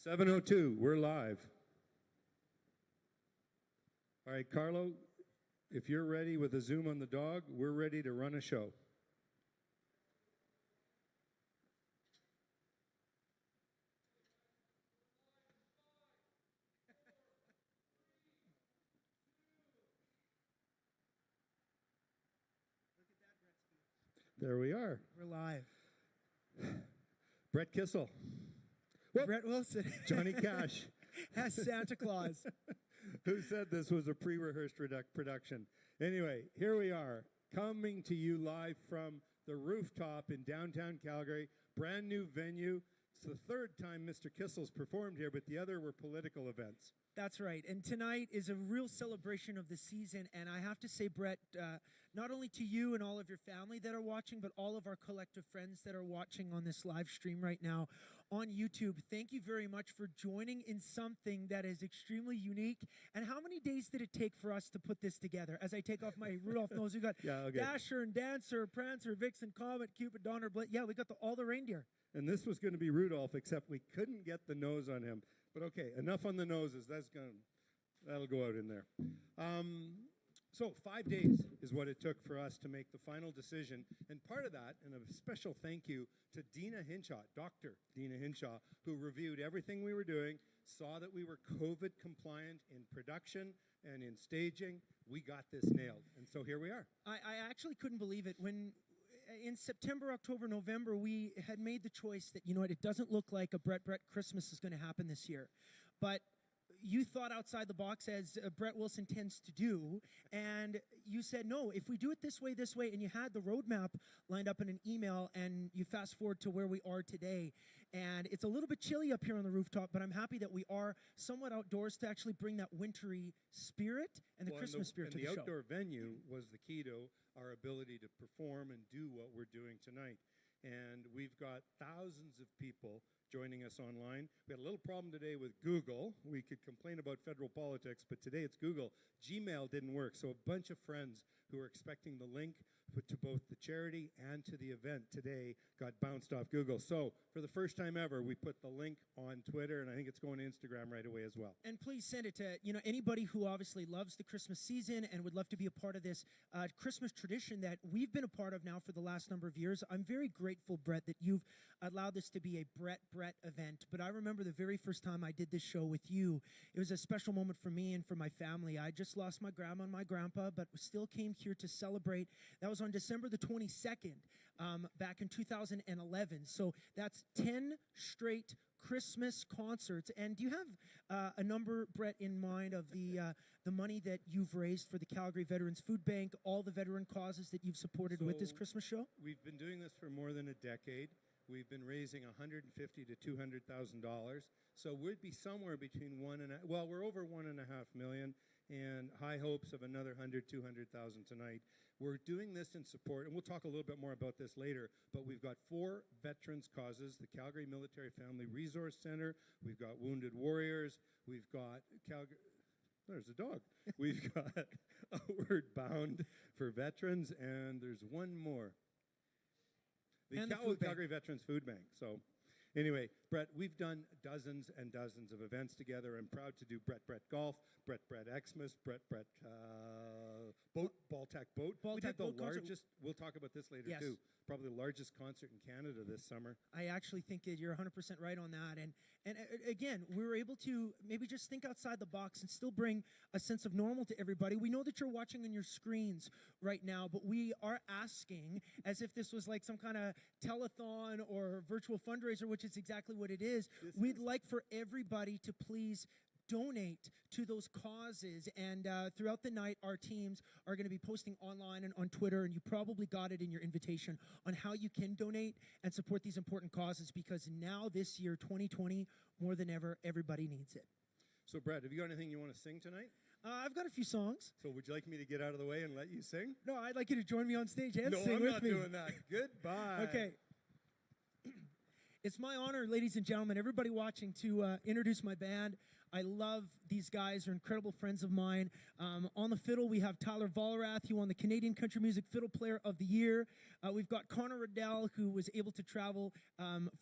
7:02, we're live. All right, Carlo, if you're ready with a zoom on the dog, we're ready to run a show. There we are. We're live. Brett Kissel. Brett Wilson. Johnny Cash. As Santa Claus. Who said this was a pre-rehearsed production? Anyway, here we are, coming to you live from the rooftop in downtown Calgary. Brand new venue. It's the third time Mr. Kissel's performed here, but the other were political events. That's right. And tonight is a real celebration of the season. And I have to say, Brett, not only to you and all of your family that are watching, but all of our collective friends that are watching on this live stream right now on YouTube, thank you very much for joining in something that is extremely unique. And how many days did it take for us to put this together? As I take off my Rudolph nose, we got Dasher and Dancer, Prancer, Vixen, Comet, Cupid, Donner, Blitz. Yeah, we got all the reindeer. And this was going to be Rudolph, except we couldn't get the nose on him. But okay, enough on the noses. That'll go out in there. So 5 days is what it took for us to make the final decision. And part of that, and a special thank you to Dina Hinshaw, Dr. Dina Hinshaw, who reviewed everything we were doing, saw that we were COVID compliant in production and in staging. We got this nailed. And so here we are. I actually couldn't believe it. When in September, October, November, we had made the choice that, you know what, it doesn't look like a Brett Christmas is going to happen this year. But you thought outside the box, as Brett Wilson tends to do, and you said, no, if we do it this way, and you had the roadmap lined up in an email, and you fast forward to where we are today. And it's a little bit chilly up here on the rooftop, but I'm happy that we are somewhat outdoors to actually bring that wintry spirit and the Christmas spirit to the show. And the outdoor venue was the key to our ability to perform and do what we're doing tonight. And we've got thousands of people joining us online. We had a little problem today with Google. We could complain about federal politics, but today it's Google. Gmail didn't work, so a bunch of friends who were expecting the link to both the charity and to the event today got bounced off Google. So for the first time ever, we put the link on Twitter, and I think it's going to Instagram right away as well. And please send it to anybody who obviously loves the Christmas season and would love to be a part of this Christmas tradition that we've been a part of now for the last number of years. I'm very grateful, Brett, that you've allowed this to be a Brett event. But I remember the very first time I did this show with you, it was a special moment for me and for my family. I just lost my grandma and my grandpa, but still came here to celebrate. That was on December the 22nd, back in 2011. So that's 10 straight Christmas concerts. And do you have a number, Brett, in mind of the money that you've raised for the Calgary Veterans Food Bank, all the veteran causes that you've supported with this Christmas show? We've been doing this for more than a decade. We've been raising $150,000 to $200,000. So we'd be somewhere between we're over $1.5 million, and high hopes of another 100,000, 200,000 tonight. We're doing this in support, and we'll talk a little bit more about this later, but we've got 4 veterans causes: the Calgary Military Family Resource Center, we've got Wounded Warriors, we've got Calgary... There's a dog. We've got Outward Bound for veterans, and there's one more. The Calgary Veterans Food Bank. So anyway, Brett, we've done dozens and dozens of events together. I'm proud to do Brett Golf, Brett Xmas, Brett Baltac Boat. We did the largest, we'll talk about this later too, probably the largest concert in Canada this summer. I actually think that you're 100% right on that. And again, we were able to maybe just think outside the box and still bring a sense of normal to everybody. We know that you're watching on your screens right now, but we are asking, as if this was like some kind of telethon or virtual fundraiser, which is exactly what it is. We'd like for everybody to please donate to those causes, and throughout the night our teams are going to be posting online and on Twitter, and you probably got it in your invitation on how you can donate and support these important causes, because now this year 2020 more than ever everybody needs it. So Brett, have you got anything you want to sing tonight? I've got a few songs. So would you like me to get out of the way and let you sing? No, I'd like you to join me on stage and sing with me. No, I'm not doing that. Goodbye. Okay. It's my honor, ladies and gentlemen, everybody watching, to introduce my band. I love these guys. They're incredible friends of mine. On the fiddle, we have Tyler Vollerath, who won the Canadian Country Music Fiddle Player of the Year. We've got Connor Riddell, who was able to travel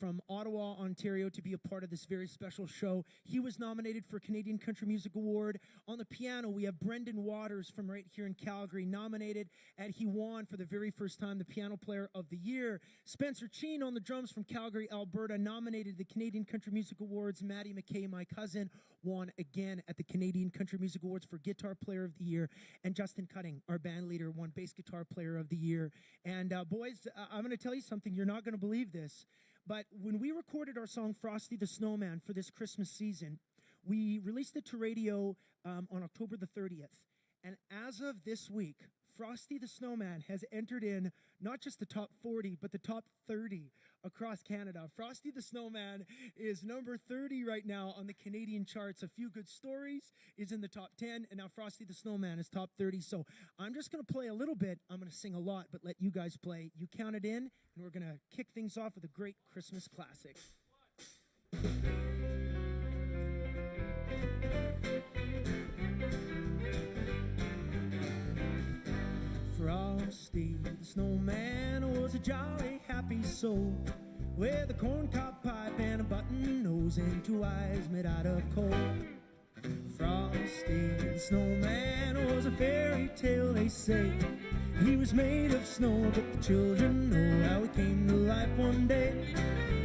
from Ottawa, Ontario, to be a part of this very special show. He was nominated for Canadian Country Music Award. On the piano, we have Brendan Waters from right here in Calgary, nominated, and he won for the very first time the Piano Player of the Year. Spencer Cheen on the drums from Calgary, Alberta, nominated the Canadian Country Music Awards. Maddie McKay, my cousin, won again at the Canadian Country Music Awards for Guitar Player of the Year. And Justin Cutting, our band leader, won Bass Guitar Player of the Year. And boys, I'm going to tell you something. You're not going to believe this. But when we recorded our song Frosty the Snowman for this Christmas season, we released it to radio on October the 30th. And as of this week, Frosty the Snowman has entered in not just the top 40, but the top 30 across Canada. Frosty the Snowman is number 30 right now on the Canadian charts. A Few Good Stories is in the top 10, and now Frosty the Snowman is top 30. So I'm just going to play a little bit. I'm going to sing a lot, but let you guys play. You count it in, and we're going to kick things off with a great Christmas classic. Frosty the Snowman was a jolly, happy soul with a corncob pipe and a button nose and two eyes made out of coal. Frosty the Snowman was a fairy tale, they say. He was made of snow, but the children know how he came to life one day.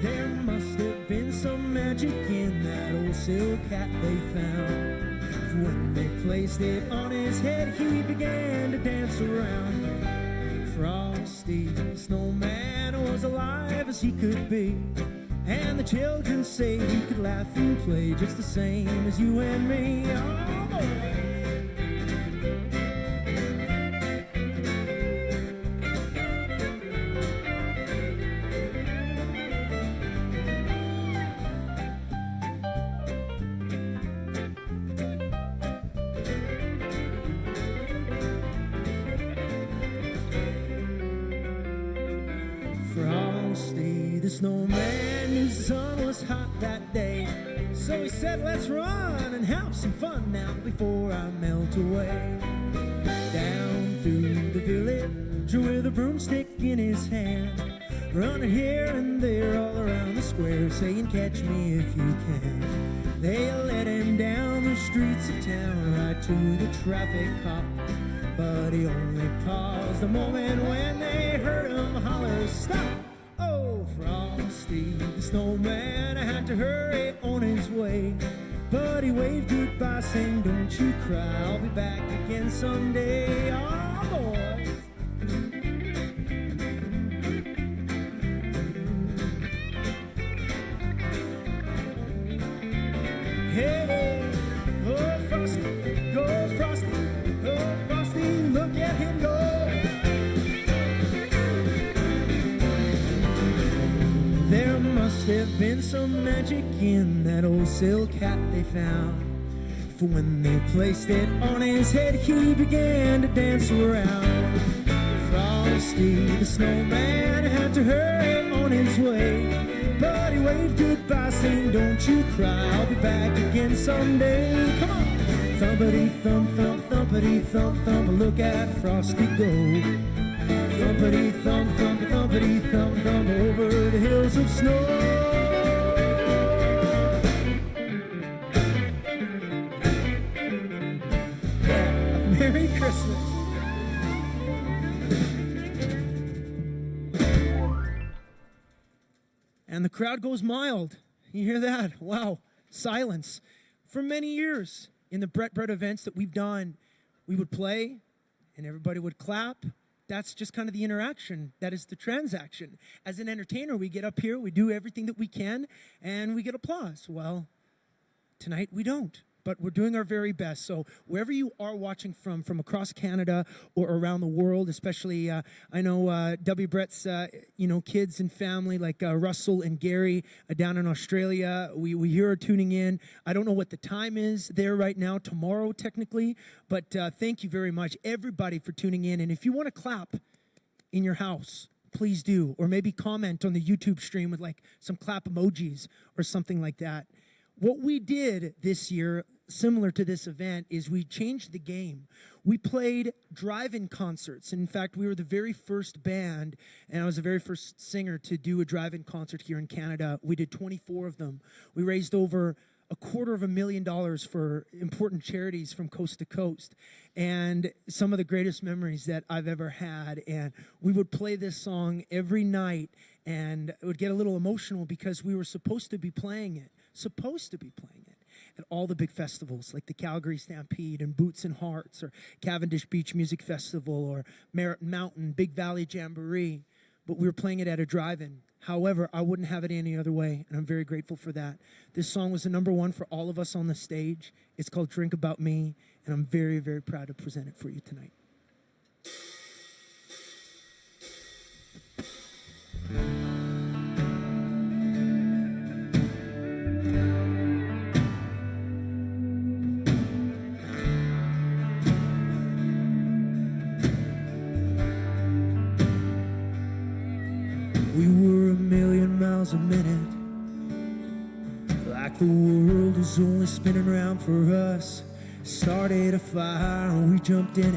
There must have been some magic in that old silk hat they found. When they placed it on his head, he began to dance around. Frosty the Snowman was alive as he could be, and the children say he could laugh and play just the same as you and me. Oh, boy. Frosty the Snowman knew the sun was hot that day, so he said, let's run and have some fun now before I melt away. Down through the village with a broomstick in his hand, running here and there all around the square, saying, catch me if you can. They let him down the streets of town right to the traffic cop, but he only paused a moment when they heard him holler, stop! Oh, Frosty the Snowman had to hurry on his way, but he waved goodbye saying, don't you cry, I'll be back again someday. Oh, boy. Hey, oh, Frosty, go, Frosty, oh, Frosty, look at him go. There must have been some magic in that old silk hat they found, for when they placed it on his head, he began to dance around. Frosty the Snowman had to hurry on his way, but he waved goodbye saying, don't you cry, I'll be back again someday. Come on! Thumpity thump thump, thumpity thump thump, look at Frosty go. Thumpity thump thump, thumpity thump thump, over the hills of snow. Yeah, Merry Christmas. And the crowd goes mild. You hear that? Wow. Silence. For many years in the Brett events that we've done, we would play and everybody would clap. That's just kind of the interaction. That is the transaction. As an entertainer, we get up here, we do everything that we can, and we get applause. Well, tonight we don't. But we're doing our very best. So wherever you are watching from across Canada or around the world, especially I know W. Brett's kids and family like Russell and Gary down in Australia. We hear are tuning in. I don't know what the time is there right now, tomorrow technically, but thank you very much, everybody, for tuning in. And if you want to clap in your house, please do, or maybe comment on the YouTube stream with like some clap emojis or something like that. what we did this year, similar to this event, is we changed the game. We played drive-in concerts. In fact, we were the very first band, and I was the very first singer to do a drive-in concert here in Canada. We did 24 of them. We raised over $250,000 for important charities from coast to coast, and some of the greatest memories that I've ever had. And we would play this song every night, and it would get a little emotional because we were supposed to be playing it at all the big festivals like the Calgary Stampede and Boots and Hearts or Cavendish Beach Music Festival or Merritt Mountain, Big Valley Jamboree, but we were playing it at a drive-in. However, I wouldn't have it any other way, and I'm very grateful for that. This song was the #1 for all of us on the stage. It's called Drink About Me, and I'm very, very proud to present it for you tonight. We were a million miles a minute, like the world is only spinning around for us. Started a fire and we jumped in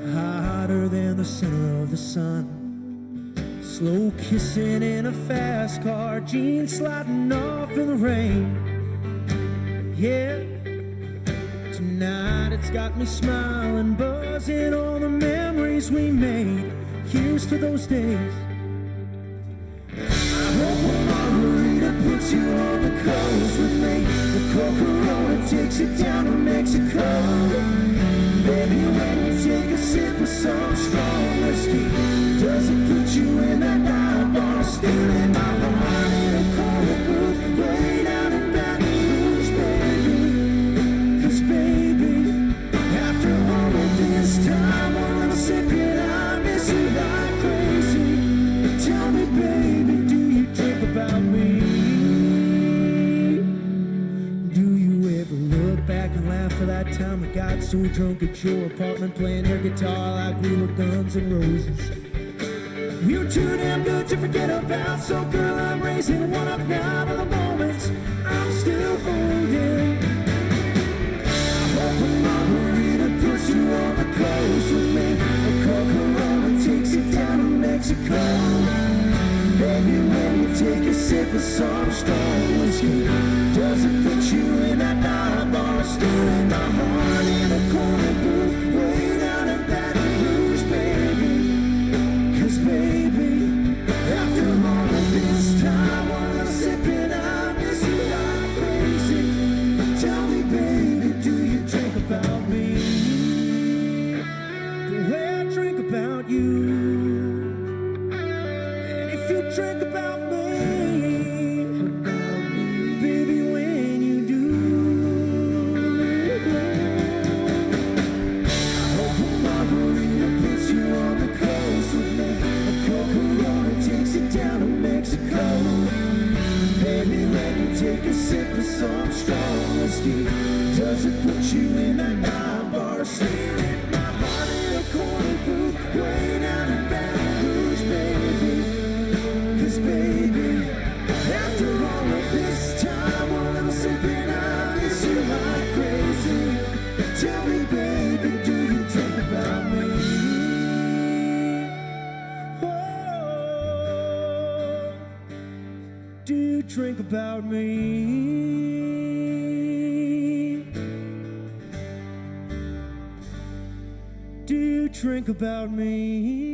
it, hotter than the center of the sun. Slow kissing in a fast car, jeans sliding off in the rain. Yeah, tonight it's got me smiling, buzzing on the memories we made. Here's to those days. I hope a margarita puts you on the coast with me. The Coca-Cola takes it down to Mexico. Baby, when you take a sip of some strong whiskey, does it put you in that dive bar, stealing my heart in a cold booth, way down in Baton Rouge, baby? 'Cause baby, after all of this time, a little sipping, I miss you like crazy. Tell me, baby, do you drink about me? Do you ever look back and laugh at that time I got so drunk at your apartment playing air guitar like we were Guns N' Roses? We were too damn good to forget about, so girl, I'm raising one up now to the moments I'm still holding. I hope a margarita puts you on the coast with me. A Coca-Cola takes it down to Mexico. Baby, when you take a sip of some strong whiskey, does it put you in that dive bar, stealing my heart in a corner booth, way down in Baton Rouge, baby? 'Cause baby, after all of this time, while I'm sipping, I miss you like crazy. Tell me, baby, do you drink about me the way I drink about you? And if you drink about me, baby, when you do, I hope a margarita puts you on the coast with me. A Coca-Cola takes it down to Mexico. Baby, let me take a sip of some strong whiskey. Does it put you in that dive bar, stealing my heart in a corner booth, way down in Baton Rouge, baby? 'Cause baby, after all of this time, while I'm sipping, I miss you like crazy. Tell me, baby, do you drink about me? Oh, do you drink about me? Do you drink about me?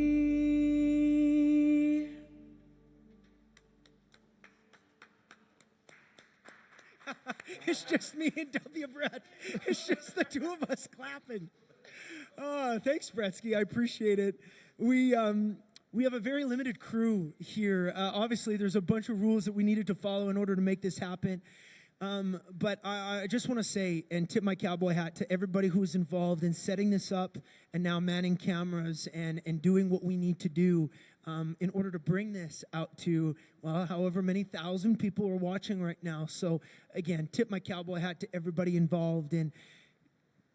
It's just me and W. Brett. It's just the two of us clapping. Oh, thanks, Bretsky. I appreciate it. We have a very limited crew here. Obviously, there's a bunch of rules that we needed to follow in order to make this happen. But I just want to say and tip my cowboy hat to everybody who was involved in setting this up and now manning cameras and doing what we need to do in order to bring this out to, well, however many thousand people are watching right now. So, again, tip my cowboy hat to everybody involved. And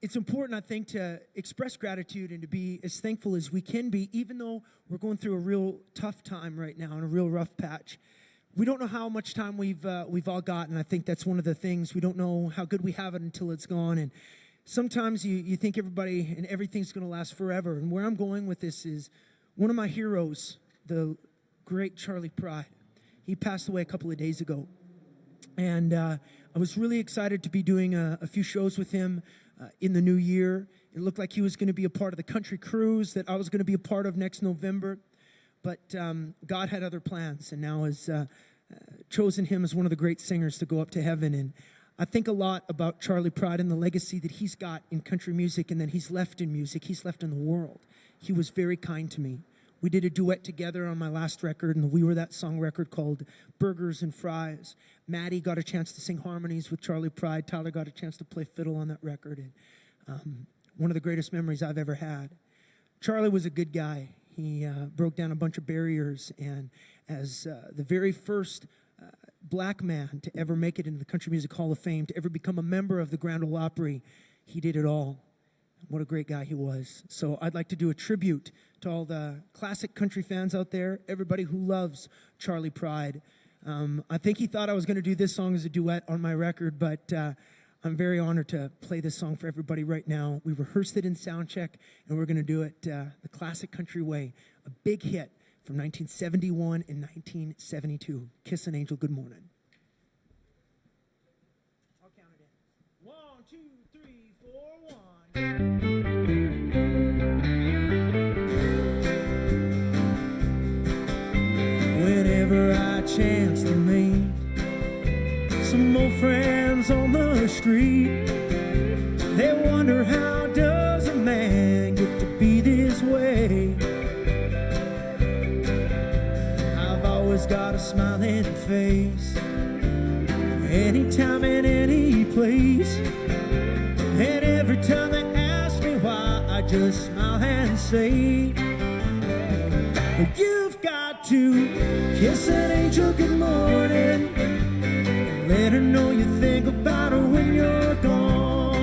it's important, I think, to express gratitude and to be as thankful as we can be, even though we're going through a real tough time right now and a real rough patch. we don't know how much time we've all gotten. I think that's one of the things. We don't know how good we have it until it's gone. And sometimes you think everybody and everything's going to last forever. And where I'm going with this is one of my heroes, the great Charlie Pride. He passed away a couple of days ago. And I was really excited to be doing a few shows with him in the new year. It looked like he was going to be a part of the country cruise that I was going to be a part of next November. But God had other plans, and now has chosen him as one of the great singers to go up to heaven. And I think a lot about Charlie Pride and the legacy that he's got in country music and that he's left in music. He's left in the world. He was very kind to me. We did a duet together on my last record, and We Were That Song record called Burgers and Fries. Maddie got a chance to sing harmonies with Charlie Pride. Tyler got a chance to play fiddle on that record. And one of the greatest memories I've ever had. Charlie was a good guy. He broke down a bunch of barriers, and as the very first black man to ever make it into the Country Music Hall of Fame, to ever become a member of the Grand Ole Opry, he did it all. What a great guy he was. So I'd like to do a tribute to all the classic country fans out there, everybody who loves Charlie Pride. I think he thought I was going to do this song as a duet on my record, but I'm very honored to play this song for everybody right now. We rehearsed it in soundcheck, and we're going to do it the classic country way, a big hit from 1971 and 1972. Kiss an Angel, Good Morning. I'll count it in. 1, 2, 3, 4, 1. Whenever I chance to meet some old friends on the street, they wonder, how does a man get to be this way? I've always got a smiling face, anytime and any place, and every time they ask me why, I just smile and say, you've got to kiss an angel good morning, let her know you think about her when you're gone.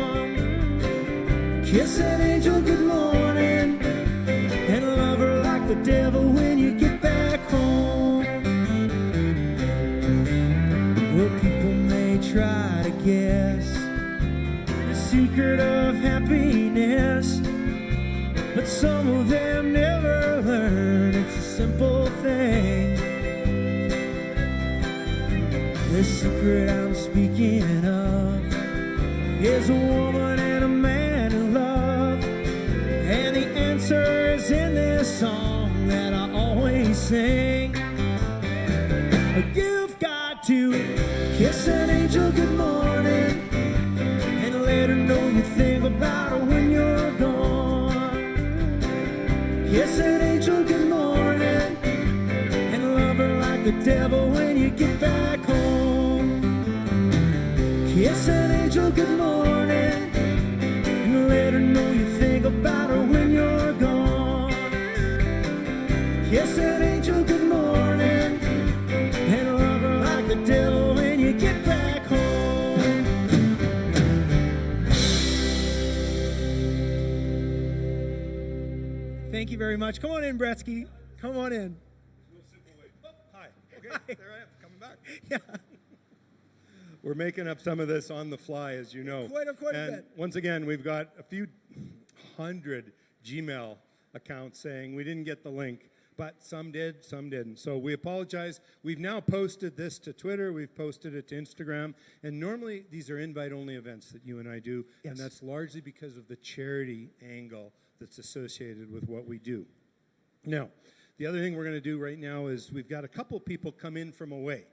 Kiss an angel good morning, and love her like the devil when you get back home. Well, people may try to guess the secret of happiness, but some of them never learn. It's a simple thing. The secret I'm speaking of is a woman and a man in love, and the answer is in this song that I always sing. You've got to kiss an angel good morning, and let her know you think about her when you're gone. Kiss an angel good morning, and love her like the devil when you get back home. Kiss an angel good morning, and let her know you think about her when you're gone. Kiss an angel good morning, and love her like the devil when you get back home. Thank you very much. Come on in, Bretsky. Come on in. Oh, hi. Okay, there I am, coming back. Yeah. We're making up some of this on the fly, as you know. Quite a and bit. Once again, we've got a few hundred Gmail accounts saying we didn't get the link, but some did, some didn't. So we apologize. We've now posted this to Twitter. We've posted it to Instagram. And normally, these are invite-only events that you and I do. Yes. And that's largely because of the charity angle that's associated with what we do. Now, the other thing we're going to do right now is we've got a couple people come in from away.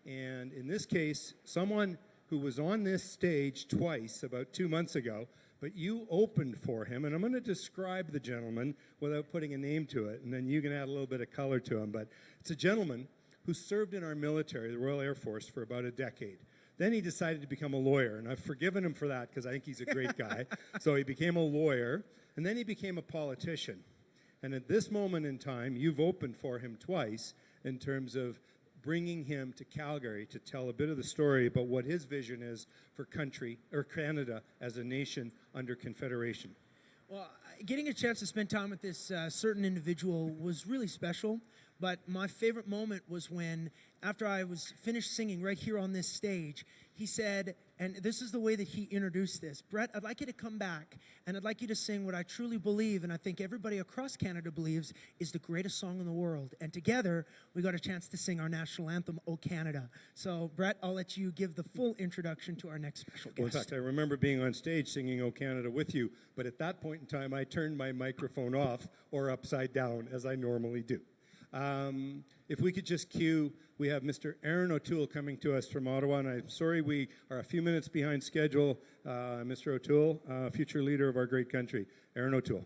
And in this case, someone who was on this stage twice about 2 months ago, but you opened for him. And I'm going to describe the gentleman without putting a name to it, and then you can add a little bit of color to him. But it's a gentleman who served in our military, the Royal Air Force, for about a decade. Then he decided to become a lawyer, and I've forgiven him for that because I think he's a great guy. So he became a lawyer, and then he became a politician. And at this moment in time, you've opened for him twice in terms of bringing him to Calgary to tell a bit of the story about what his vision is for country, or Canada as a nation under Confederation. Well, getting a chance to spend time with this certain individual was really special, but my favorite moment was when after I was finished singing right here on this stage, he said, and this is the way that he introduced this, Brett, I'd like you to come back, and I'd like you to sing what I truly believe, and I think everybody across Canada believes, is the greatest song in the world. And together, we got a chance to sing our national anthem, O Canada. So, Brett, I'll let you give the full introduction to our next special guest. Well, in fact, I remember being on stage singing O Canada with you, but at that point in time, I turned my microphone off or upside down, as I normally do. If we could just cue, we have Mr. Aaron O'Toole coming to us from Ottawa, and I'm sorry we are a few minutes behind schedule. Mr. O'Toole, future leader of our great country. Aaron O'Toole.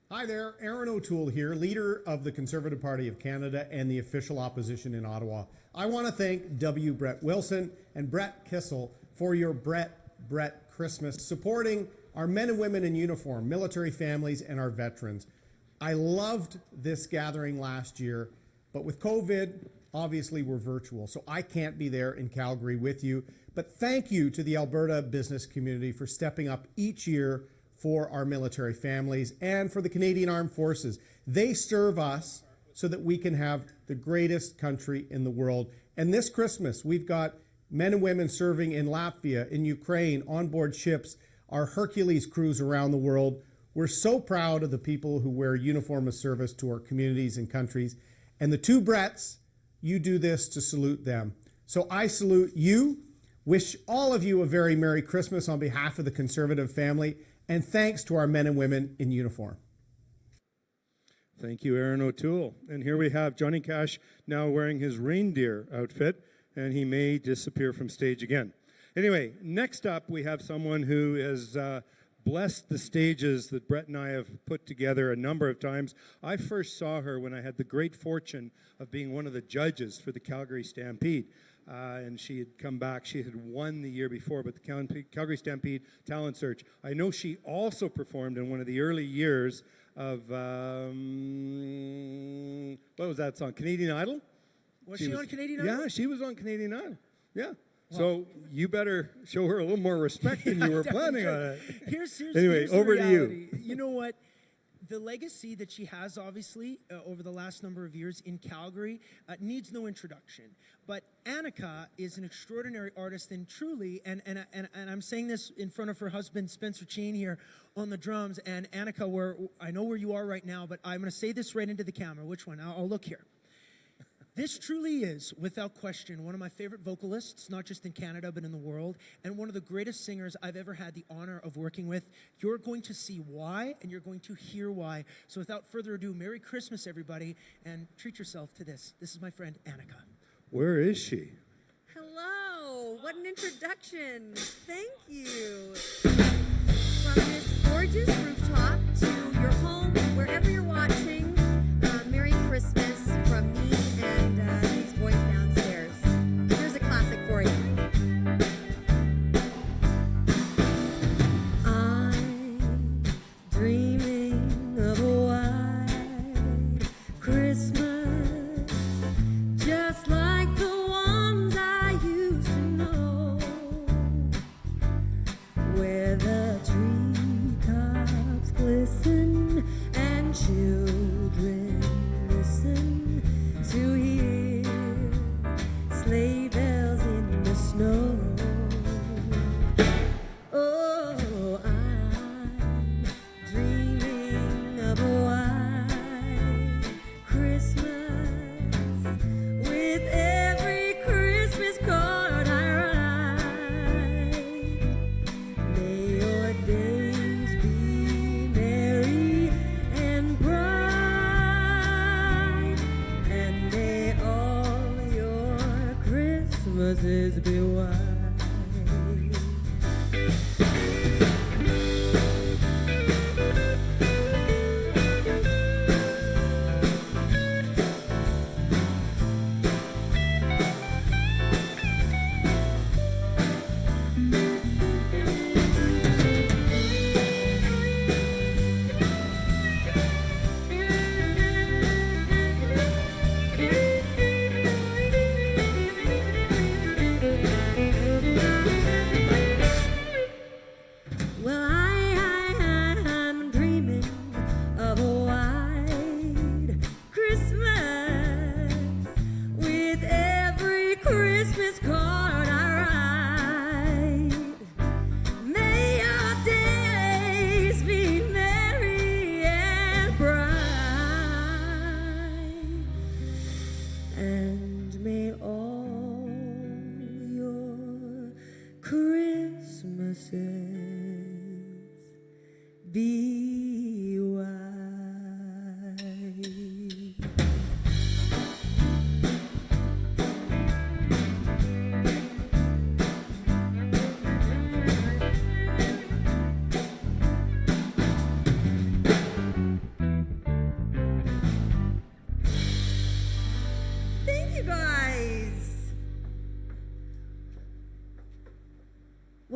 Hi there, Aaron O'Toole here, leader of the Conservative Party of Canada and the official opposition in Ottawa. I want to thank W. Brett Wilson and Brett Kissel for your Brett Christmas, supporting our men and women in uniform, military families, and our veterans. I loved this gathering last year, but with COVID, obviously we're virtual, so I can't be there in Calgary with you. But thank you to the Alberta business community for stepping up each year for our military families and for the Canadian Armed Forces. They serve us so that we can have the greatest country in the world. And this Christmas, we've got men and women serving in Latvia, in Ukraine, on board ships, our Hercules crews around the world. We're so proud of the people who wear uniform of service to our communities and countries. And the two Bretts, you do this to salute them. So I salute you, wish all of you a very Merry Christmas on behalf of the Conservative family, and thanks to our men and women in uniform. Thank you, Aaron O'Toole. And here we have Johnny Cash now wearing his reindeer outfit, and he may disappear from stage again. Anyway, next up we have someone who has blessed the stages that Brett and I have put together a number of times. I first saw her when I had the great fortune of being one of the judges for the Calgary Stampede. And she had come back. She had won the year before, but the Calgary Stampede Talent Search. I know she also performed in one of the early years of, what was that song? Canadian Idol? Was she on Canadian Idol? Yeah, she was on Canadian Idol. Yeah. So you better show her a little more respect than you were planning on it. Here's over the to reality. you. You know what? The legacy that she has, obviously, over the last number of years in Calgary needs no introduction. But Annika is an extraordinary artist, and truly, and I'm saying this in front of her husband, Spencer Chain, here on the drums. And Annika, I know where you are right now, but I'm going to say this right into the camera. Which one? I'll look here. This truly is, without question, one of my favorite vocalists, not just in Canada, but in the world, and one of the greatest singers I've ever had the honor of working with. You're going to see why, and you're going to hear why. So without further ado, Merry Christmas, everybody, and treat yourself to this. This is my friend, Annika. Where is she? Hello, what an introduction. Thank you. From this gorgeous rooftop to your home, wherever you're watching, Merry Christmas from me and these boys downstairs. Here's a classic for you. I'm dreaming of a white Christmas, just like the ones I used to know, where the treetops glisten and children listen to hear sleigh bells in the snow. Oh, I'm dreaming of a white Christmas, with every Christmas card I write. May your days be merry and bright, and may all your Christmases be white.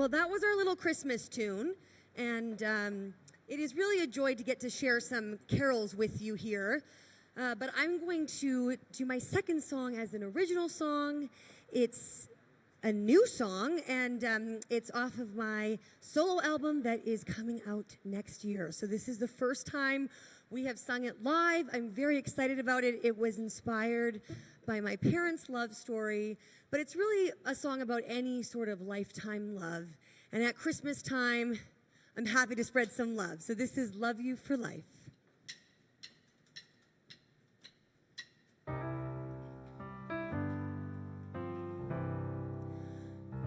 Well, that was our little Christmas tune, and it is really a joy to get to share some carols with you here. But I'm going to do my second song as an original song. It's a new song, and it's off of my solo album that is coming out next year. So this is the first time we have sung it live. I'm very excited about it. It was inspired by my parents' love story, but it's really a song about any sort of lifetime love. And at Christmas time, I'm happy to spread some love. So this is Love You for Life.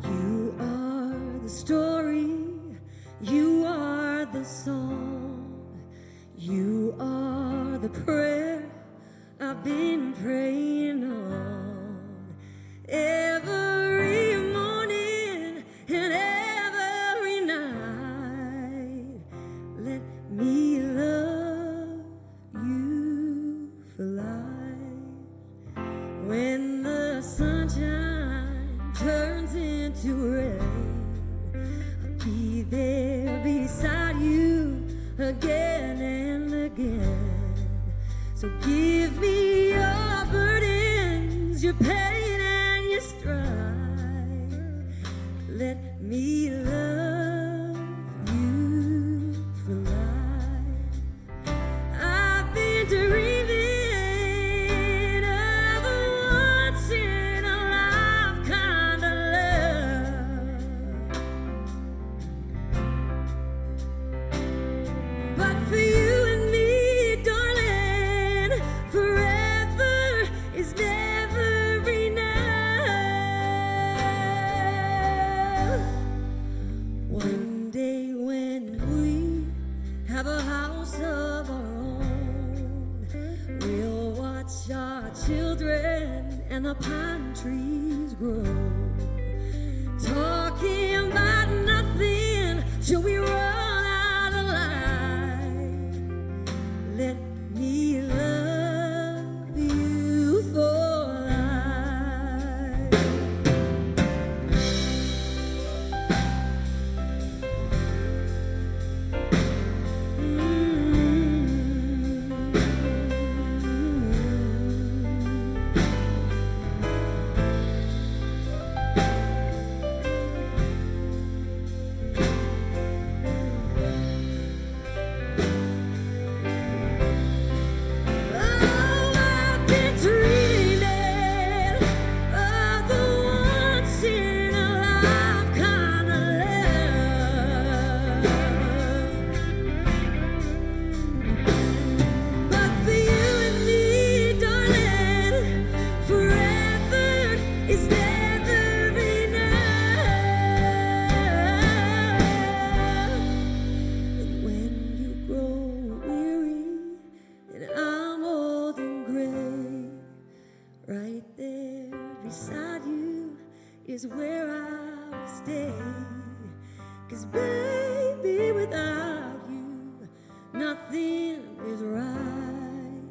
You are the story, you are the song, you are the prayer I've been praying on every morning and every night. Let me love you for life. When the sunshine turns into rain, I'll be there beside you again and again. So give me your burdens, your pain and your strife. Let me love you for life. I've been dreaming of a once in a life kind of love. But for you and me, darling, forever is never enough. One day when we have a house of our own, we'll watch our children and the pine trees grow, talking about nothing till we run out of line. Let me love you for life. Oh, I've been dreaming of the once in a life kind of love. But for you and me, darling, forever is never enough. And when you grow weary and I'm old and gray, right there beside you is where I will stay. 'Cause baby, without you, nothing is right.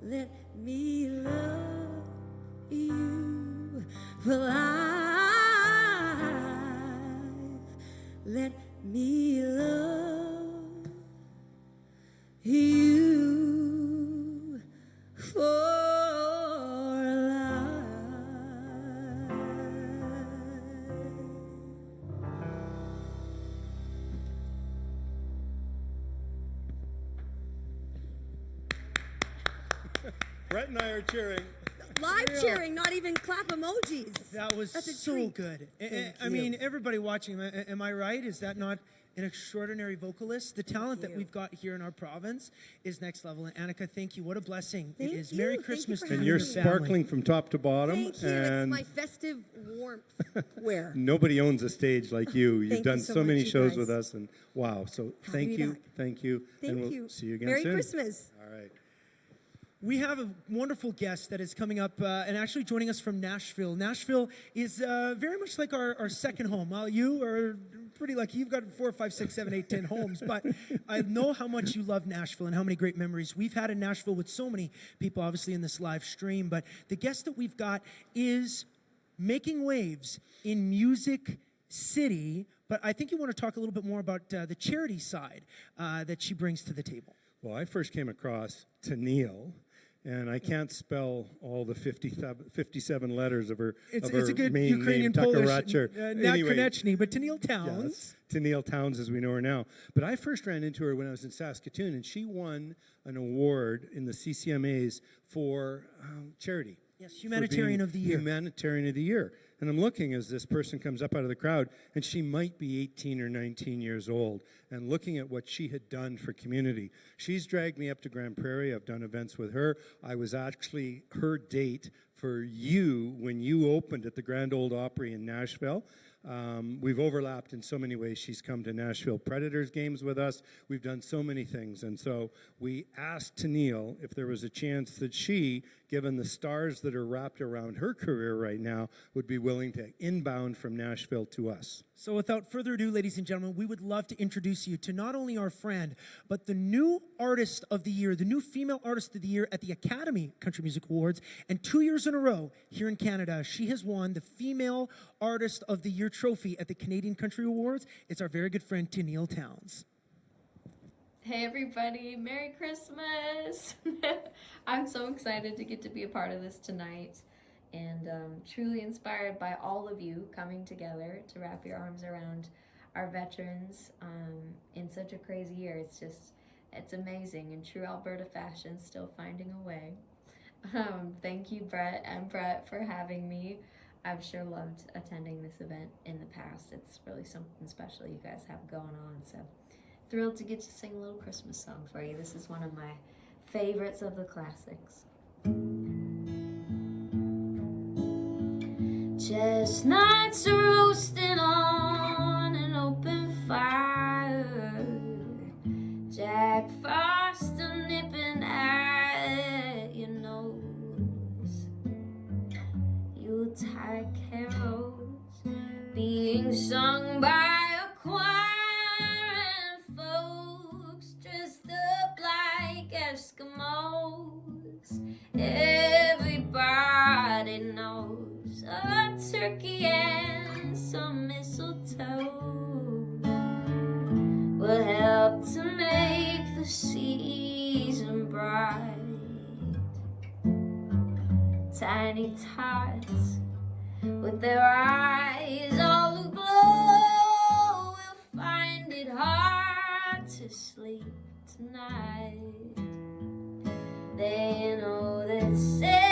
Let me love you for life. Let me love you for life. Brett and I are cheering. Live cheering, not even clap emojis. That was That's a so treat. good. Thank I mean, everybody watching, am I right? Is that not an extraordinary vocalist? The talent that you. we've got here in our province is next level. And Annika, thank you. What a blessing Thank it is. you. Merry Thank you Christmas for to And you you're and your family. sparkling from top to bottom. Thank you. And It's my festive warmth wear. nobody owns a stage like you. You've Thank done you so so many much, you shows guys. with us, and wow. So Happy thank to be you, back. thank you, Thank and we'll you. see you again Merry soon. Christmas. All right. We have a wonderful guest that is coming up and actually joining us from Nashville. Nashville is very much like our second home. Well, you are pretty lucky. You've got 4, 5, 6, 7, 8, 10 homes. But I know how much you love Nashville and how many great memories we've had in Nashville with so many people, obviously, in this live stream. But the guest that we've got is making waves in music city, but I think you want to talk a little bit more about the charity side that she brings to the table. Well, I first came across Tennille, and I can't spell all the 57 letters of her It's of her a good main Ukrainian name, Polish, Takaracher. not Anyway, Konechny, but Tennille Towns. yes, Tennille Towns as we know her now. But I first ran into her when I was in Saskatoon, and she won an award in the CCMAs for charity. Yes, for Humanitarian being of the Year. Humanitarian of the Year. And I'm looking as this person comes up out of the crowd, and she might be 18 or 19 years old, and looking at what she had done for community. She's dragged me up to Grand Prairie. I've done events with her. I was actually her date for you when you opened at the Grand Ole Opry in Nashville. We've overlapped in so many ways. She's come to Nashville Predators games with us. We've done so many things. And so we asked Tennille if there was a chance that she, given the stars that are wrapped around her career right now, would be willing to inbound from Nashville to us. So without further ado, ladies and gentlemen, we would love to introduce you to not only our friend, but the new artist of the year, the new female artist of the year at the Academy Country Music Awards. And 2 years in a row here in Canada, she has won the Female Artist of the Year trophy at the Canadian Country Awards. It's our very good friend, Tennille Towns. Hey everybody, Merry Christmas! I'm so excited to get to be a part of this tonight, and truly inspired by all of you coming together to wrap your arms around our veterans in such a crazy year. It's amazing, in true Alberta fashion, still finding a way. Thank you, Brett and Brett, for having me. I've sure loved attending this event in the past. It's really something special you guys have going on, so thrilled to get to sing a little Christmas song for you. This is one of my favorites of the classics. Chestnuts roasting on an open fire, Jack Frost nipping at your nose, Yuletide carols being sung by a choir, and folks dressed up like Eskimos. Everybody knows a turkey and some mistletoe will help to make the season bright. Tiny tots with their eyes all aglow will find it hard to sleep tonight. They know that Santa's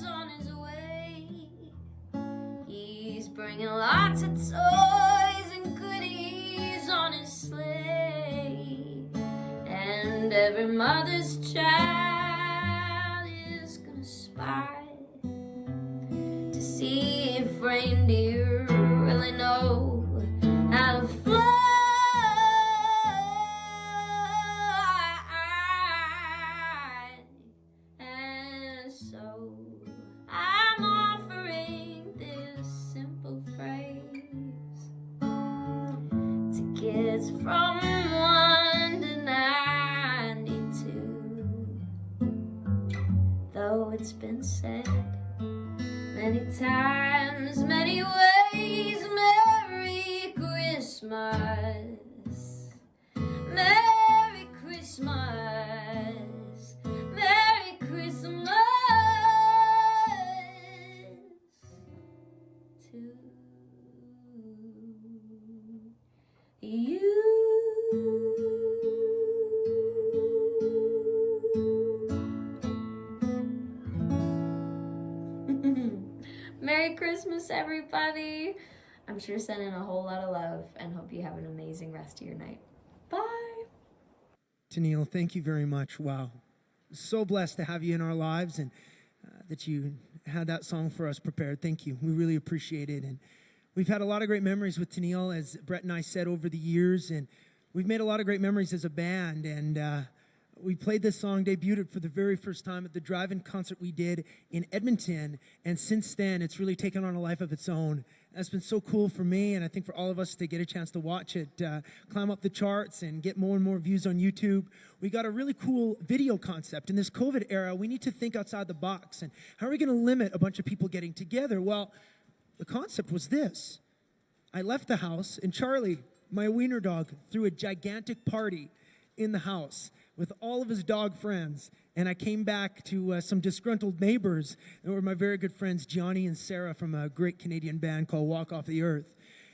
on his way. He's bringing lots of toys and goodies on his sleigh, and every mother's child is gonna spy to see if reindeer really know how to fly. And so I'm offering this simple phrase to kids from 1 to 92. Though it's been said many times, many ways, Merry Christmas, Merry Christmas, Merry Christmas to you. Merry Christmas, everybody. I'm sure sending a whole lot of love and hope you have an amazing rest of your night. Bye. Tennille, thank you very much. Wow. So blessed to have you in our lives, and that you had that song for us prepared. Thank you. We really appreciate it. And we've had a lot of great memories with Tennille, as Brett and I said, over the years, and we've made a lot of great memories as a band. And we played this song, debuted it for the very first time at the drive-in concert we did in Edmonton, and since then it's really taken on a life of its own. That's been so cool for me, and I think for all of us to get a chance to watch it climb up the charts and get more and more views on YouTube. We got a really cool video concept. In this COVID era, we need to think outside the box. And how are we going to limit a bunch of people getting together? Well, The concept was this. I left the house, and Charlie, my wiener dog, threw a gigantic party in the house with all of his dog friends. And I came back to some disgruntled neighbors that were my very good friends, Johnny and Sarah, from a great Canadian band called Walk Off the Earth.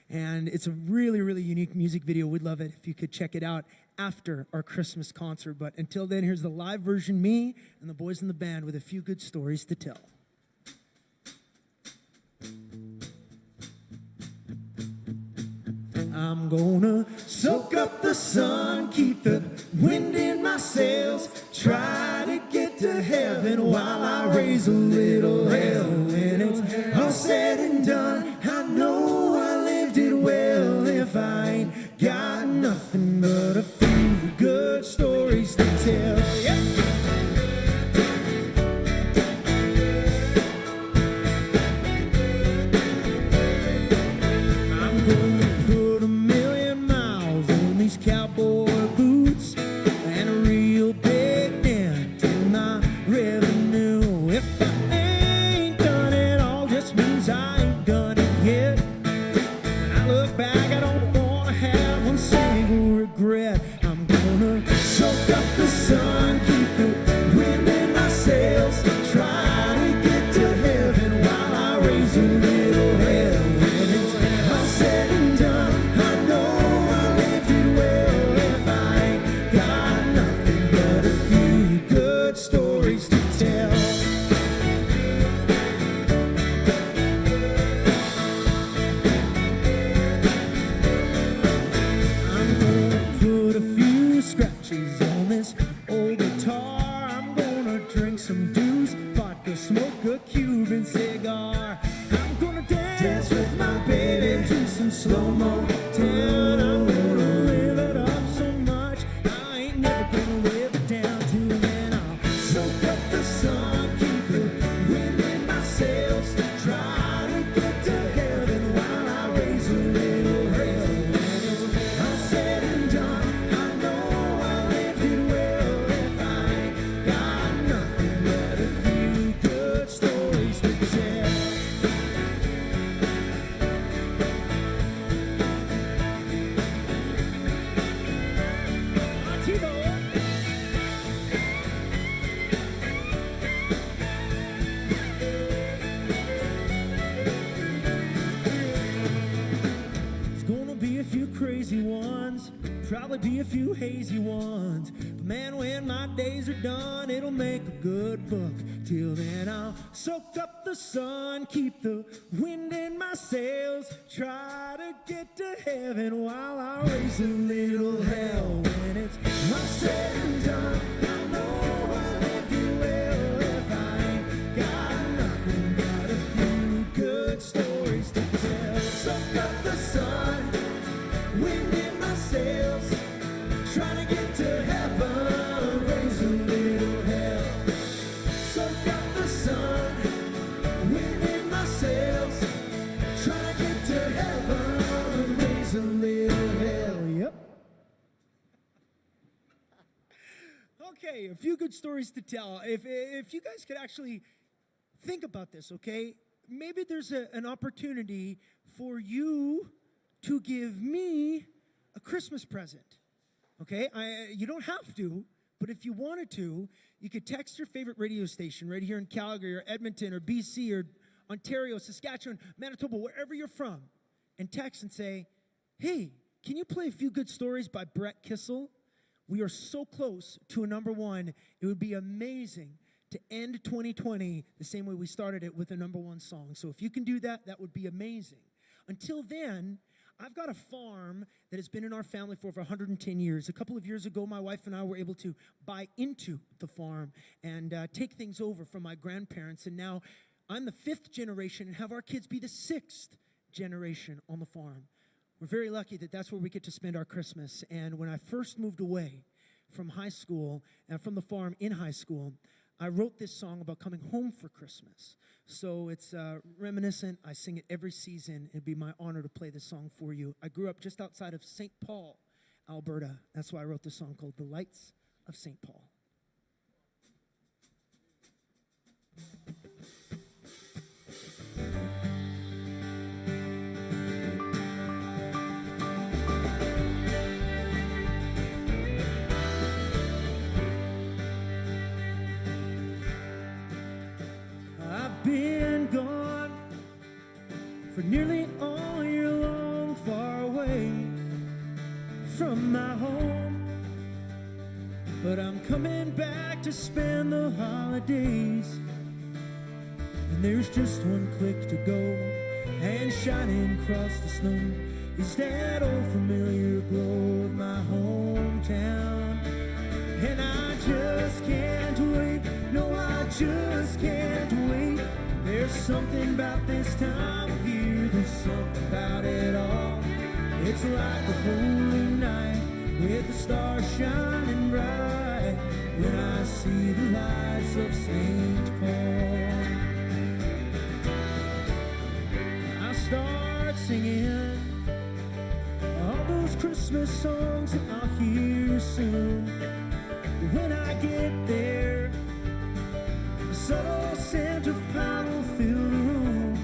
And it's a really, really unique music video. We'd love it if you could check it out after our Christmas concert. But until then, here's the live version, me and the boys in the band with a few good stories to tell. I'm gonna soak up the sun, keep the wind in my sails, try to get to heaven while I raise a little hell. When it's all said and done, I know I lived it well. If I ain't got nothing but a few good stories to tell. Yep. I'm gonna put a million miles on these cowboy boots and a real big dent in my revenue. If I ain't done it all, just means I ain't done it yet. When I look back, I don't wanna have one single regret. I'm gonna soak up the sun, keep the wind in my sails, try to get to heaven while I raise a little hell. When it's all said and done, I know I lived it well. If I ain't got nothing but a few good stories to tell. I'm gonna put a few scratches on this old guitar. I'm gonna drink some Dews, vodka, smoke a Cuban cigar. I'm gonna dance with my baby to some slow-mo. I'm gonna live it up so much, I ain't never gonna live it down to. Then I'll soak up the sun, keep the wind in my sails, try to get to heaven while I raise a little hell. When it's all said and done, I know I lived it well. If I ain't got nothing but a few good stories to tell. There's gonna be a few crazy ones, probably be a few hazy ones. But man, when my days are done, it'll make a good book. Till then, I'll soak up the sun, keep the wind in my sails, try to get to heaven while I raise a little hell. When it's all said and done, I know I lived it well. If I ain't got nothing but a few good stories to tell. Soak up the sun, wind in my sails, trying to get to heaven, raise a little hell. Soak up the sun, wind in my sails, trying to get to heaven, raise a little hell. Yep. Okay, a few good stories to tell. If you guys could actually think about this, okay? Maybe there's an opportunity for you to give me a Christmas present. Okay? You don't have to, but if you wanted to, you could text your favorite radio station right here in Calgary or Edmonton or BC or Ontario, Saskatchewan, Manitoba, wherever you're from, and text and say, hey, can you play a few good stories by Brett Kissel? We are so close to a number one. It would be amazing to end 2020 the same way we started it with a number one song. So if you can do that, that would be amazing. Until then, I've got a farm that has been in our family for over 110 years. A couple of years ago, my wife and I were able to buy into the farm and take things over from my grandparents. And now I'm the 5th generation and have our kids be the 6th generation on the farm. We're very lucky that that's where we get to spend our Christmas. And when I first moved away from high school and from the farm in high school, I wrote this song about coming home for Christmas. So it's reminiscent. I sing it every season. It'd be my honor to play this song for you. I grew up just outside of St. Paul, Alberta. That's why I wrote this song called The Lights of St. Paul. for nearly all year long, far away from my home. But I'm coming back to spend the holidays, and there's just one click to go, and shining across the snow is that old familiar glow of my hometown. And I just can't wait, no, I just can't wait. There's something about this time of year, there's something about it all. It's like a holy night with the stars shining bright when I see the lights of St. Paul. I start singing all those Christmas songs that I'll hear soon. When I get there, the subtle scent of pine will fill the room.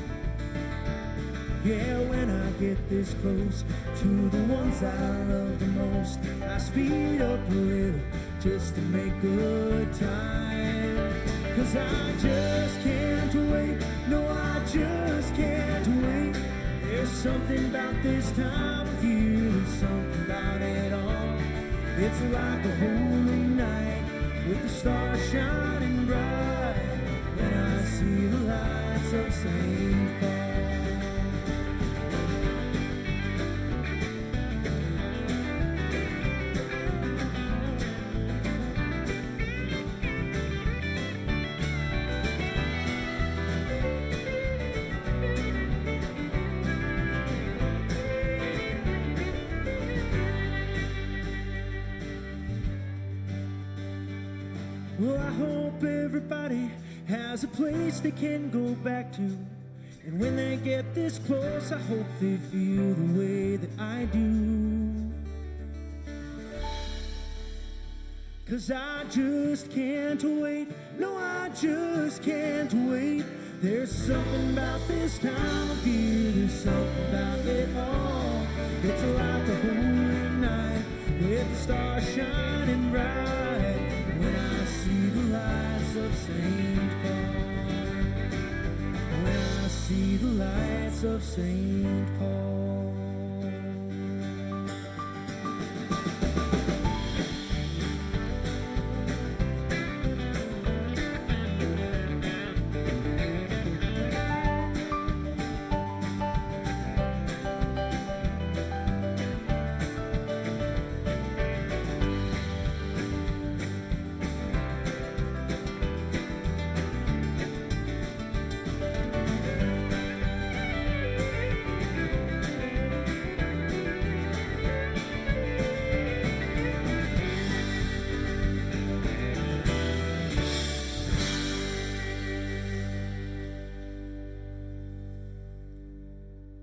Yeah, when I get this close to the ones I love the most, I speed up a little just to make good time. 'Cause I just can't wait, no, I just can't wait. There's something about this time of year, there's something about it all. It's like a holy night with the stars shining bright when I see the lights of St. Paul. Well, I hope everybody has a place they can go back to. And when they get this close, I hope they feel the way that I do. 'Cause I just can't wait, no, I just can't wait. There's something about this time of year, there's something about it all. It's like a holy night with the stars shining bright when I see the lights of St. Paul. When I see the lights of St. Paul.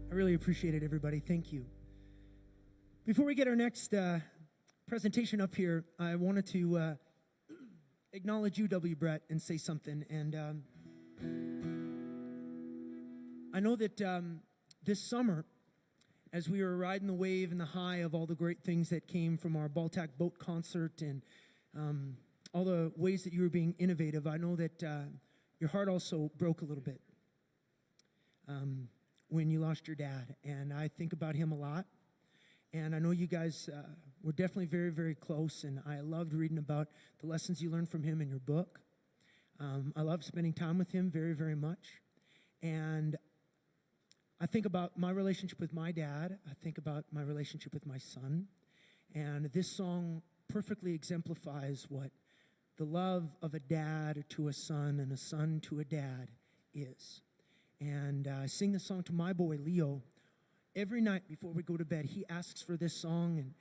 Really appreciate it, everybody. Thank you. Before we get our next presentation up here, I wanted to acknowledge you, W. Brett, and say something. And I know that this summer, as we were riding the wave and the high of all the great things that came from our Baltac boat concert and all the ways that you were being innovative, I know that your heart also broke a little bit. When you lost your dad, and I think about him a lot, and I know you guys were definitely very, very close, and I loved reading about the lessons you learned from him in your book. I loved spending time with him very, very much, and I think about my relationship with my dad, I think about my relationship with my son, and this song perfectly exemplifies what the love of a dad to a son and a son to a dad is. And I sing this song to my boy, Leo. Every night before we go to bed, he asks for this song. And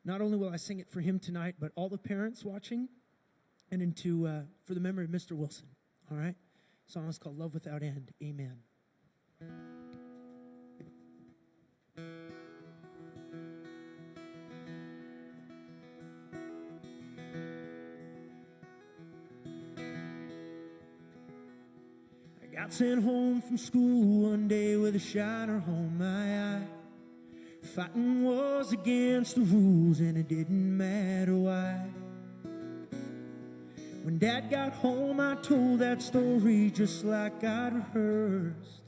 not only will I sing it for him tonight, but all the parents watching and for the memory of Mr. Wilson. All right? The song is called Love Without End. Amen. Got sent home from school one day with a shiner on my eye. Fighting was against the rules and it didn't matter why. When Dad got home, I told that story just like I'd rehearsed.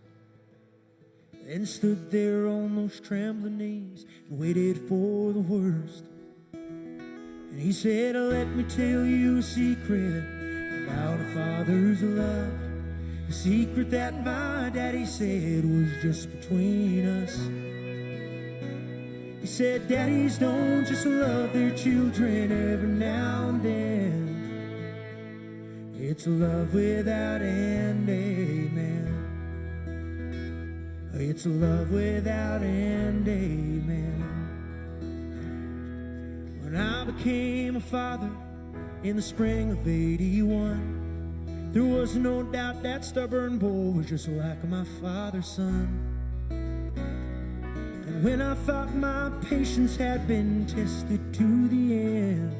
Then stood there on those trembling knees and waited for the worst. And he said, let me tell you a secret about a father's love. A secret that my daddy said was just between us. He said, daddies don't just love their children every now and then. It's a love without end, amen. It's a love without end, amen. When I became a father in the spring of '81, there was no doubt that stubborn boy was just like my father's son. And when I thought my patience had been tested to the end,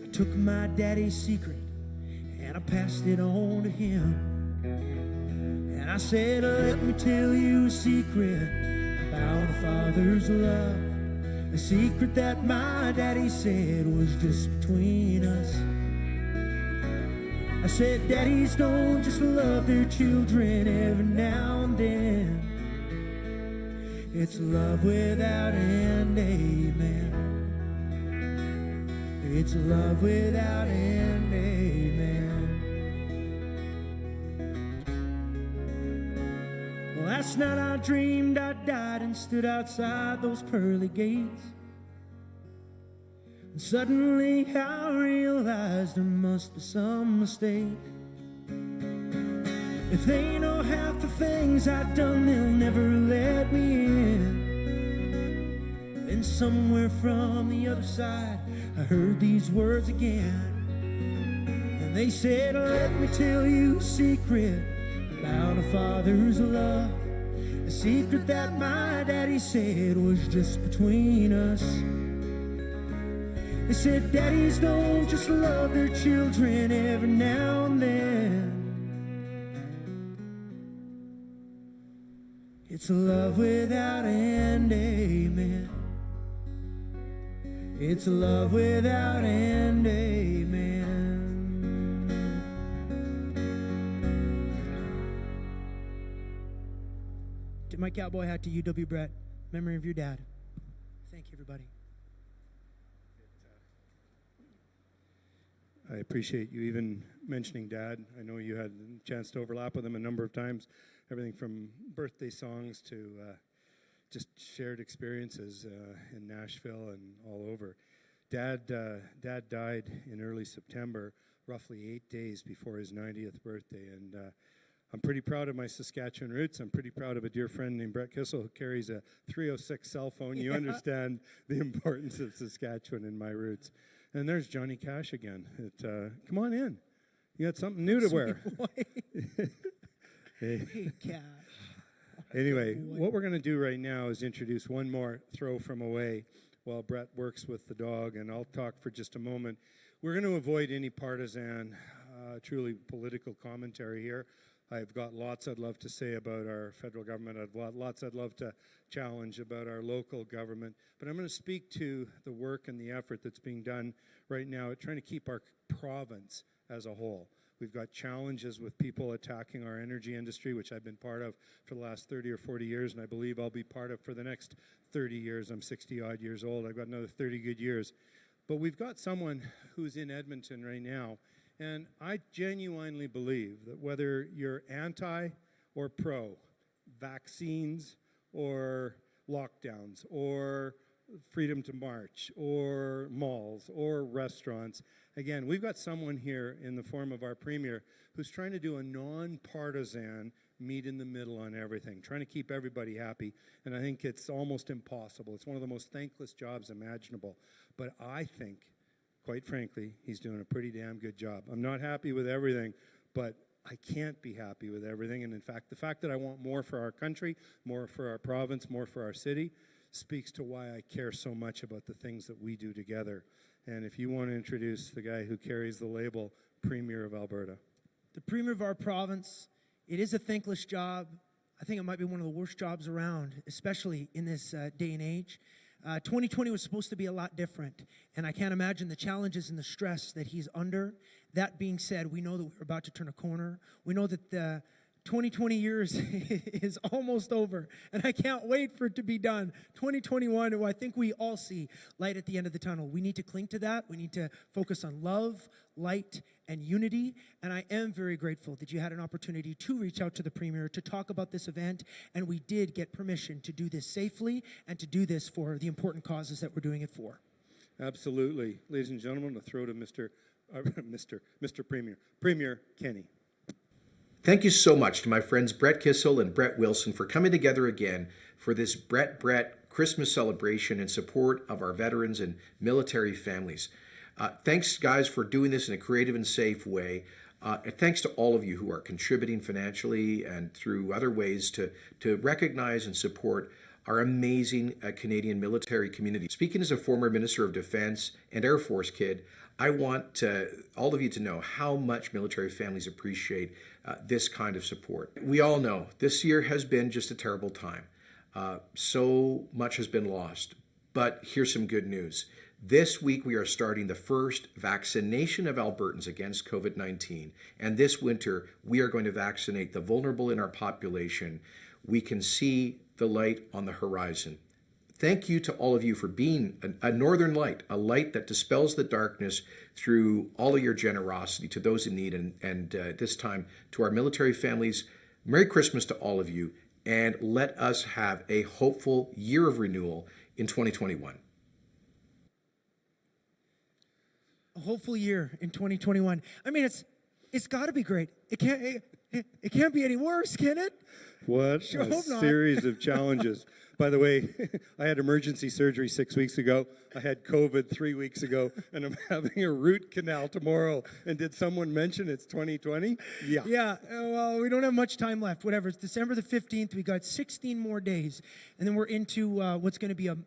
I took my daddy's secret and I passed it on to him. And I said, let me tell you a secret about a father's love. A secret that my daddy said was just between us. I said, daddies don't just love their children every now and then. It's love without end, amen. It's love without end, amen. Well, last night I dreamed I died and stood outside those pearly gates. And suddenly I realized there must be some mistake. If they know half the things I've done, they'll never let me in. Then somewhere from the other side, I heard these words again. And they said, let me tell you a secret about a father's love. A secret that my daddy said was just between us. They said, daddies don't just love their children every now and then. It's a love without end, amen. It's a love without end, amen. Tip my cowboy hat to UW Brett. Memory of your dad. Thank you, everybody. I appreciate you even mentioning Dad. I know you had a chance to overlap with him a number of times. Everything from birthday songs to just shared experiences in Nashville and all over. Dad died in early September, roughly 8 days before his 90th birthday. And I'm pretty proud of my Saskatchewan roots. I'm pretty proud of a dear friend named Brett Kissel who carries a 306 cell phone. You understand the importance of Saskatchewan in my roots. And there's Johnny Cash again. Come on in. You got something new to wear. Hey, Cash. Anyway, what we're going to do right now is introduce one more throw from away while Brett works with the dog, and I'll talk for just a moment. We're going to avoid any partisan, truly political commentary here. I've got lots I'd love to say about our federal government. I've got lots I'd love to challenge about our local government. But I'm going to speak to the work and the effort that's being done right now at trying to keep our province as a whole. We've got challenges with people attacking our energy industry, which I've been part of for the last 30 or 40 years, and I believe I'll be part of for the next 30 years. I'm 60-odd years old. I've got another 30 good years. But we've got someone who's in Edmonton right now, and I genuinely believe that whether you're anti or pro vaccines or lockdowns or freedom to march or malls or restaurants, again, we've got someone here in the form of our premier who's trying to do a non-partisan meet in the middle on everything, trying to keep everybody happy, and I think it's almost impossible. It's one of the most thankless jobs imaginable, but I think, quite frankly, he's doing a pretty damn good job. I'm not happy with everything, but I can't be happy with everything, and in fact, the fact that I want more for our country, more for our province, more for our city, speaks to why I care so much about the things that we do together. And if you want to introduce the guy who carries the label Premier of Alberta. The Premier of our province, it is a thankless job. I think it might be one of the worst jobs around, especially in this day and age. 2020 was supposed to be a lot different, and I can't imagine the challenges and the stress that he's under. That being said, we know that we're about to turn a corner. We know that 2020 years is almost over, and I can't wait for it to be done. 2021, I think we all see light at the end of the tunnel. We need to cling to that. We need to focus on love, light, and unity, and I am very grateful that you had an opportunity to reach out to the Premier to talk about this event, and we did get permission to do this safely and to do this for the important causes that we're doing it for. Absolutely. Ladies and gentlemen, the throat of Mr. Premier. Premier Kenny. Thank you so much to my friends Brett Kissel and Brett Wilson for coming together again for this Brett Christmas celebration in support of our veterans and military families. Thanks, guys, for doing this in a creative and safe way. And thanks to all of you who are contributing financially and through other ways to recognize and support our amazing Canadian military community. Speaking as a former Minister of Defense and Air Force kid, I want all of you to know how much military families appreciate this kind of support. We all know this year has been just a terrible time. So much has been lost. But here's some good news. This week we are starting the first vaccination of Albertans against COVID-19. And this winter we are going to vaccinate the vulnerable in our population. We can see the light on the horizon. Thank you to all of you for being a northern light, a light that dispels the darkness through all of your generosity to those in need. And this time to our military families, Merry Christmas to all of you, and let us have a hopeful year of renewal in 2021. A hopeful year in 2021. I mean, it's got to be great. It can't be any worse, can it? What Sure a hope not. series of challenges. By the way, I had emergency surgery 6 weeks ago. I had COVID 3 weeks ago, and I'm having a root canal tomorrow. And did someone mention it's 2020? Yeah. Yeah, well, we don't have much time left. Whatever. It's December the 15th. We got 16 more days, and then we're into what's going to be a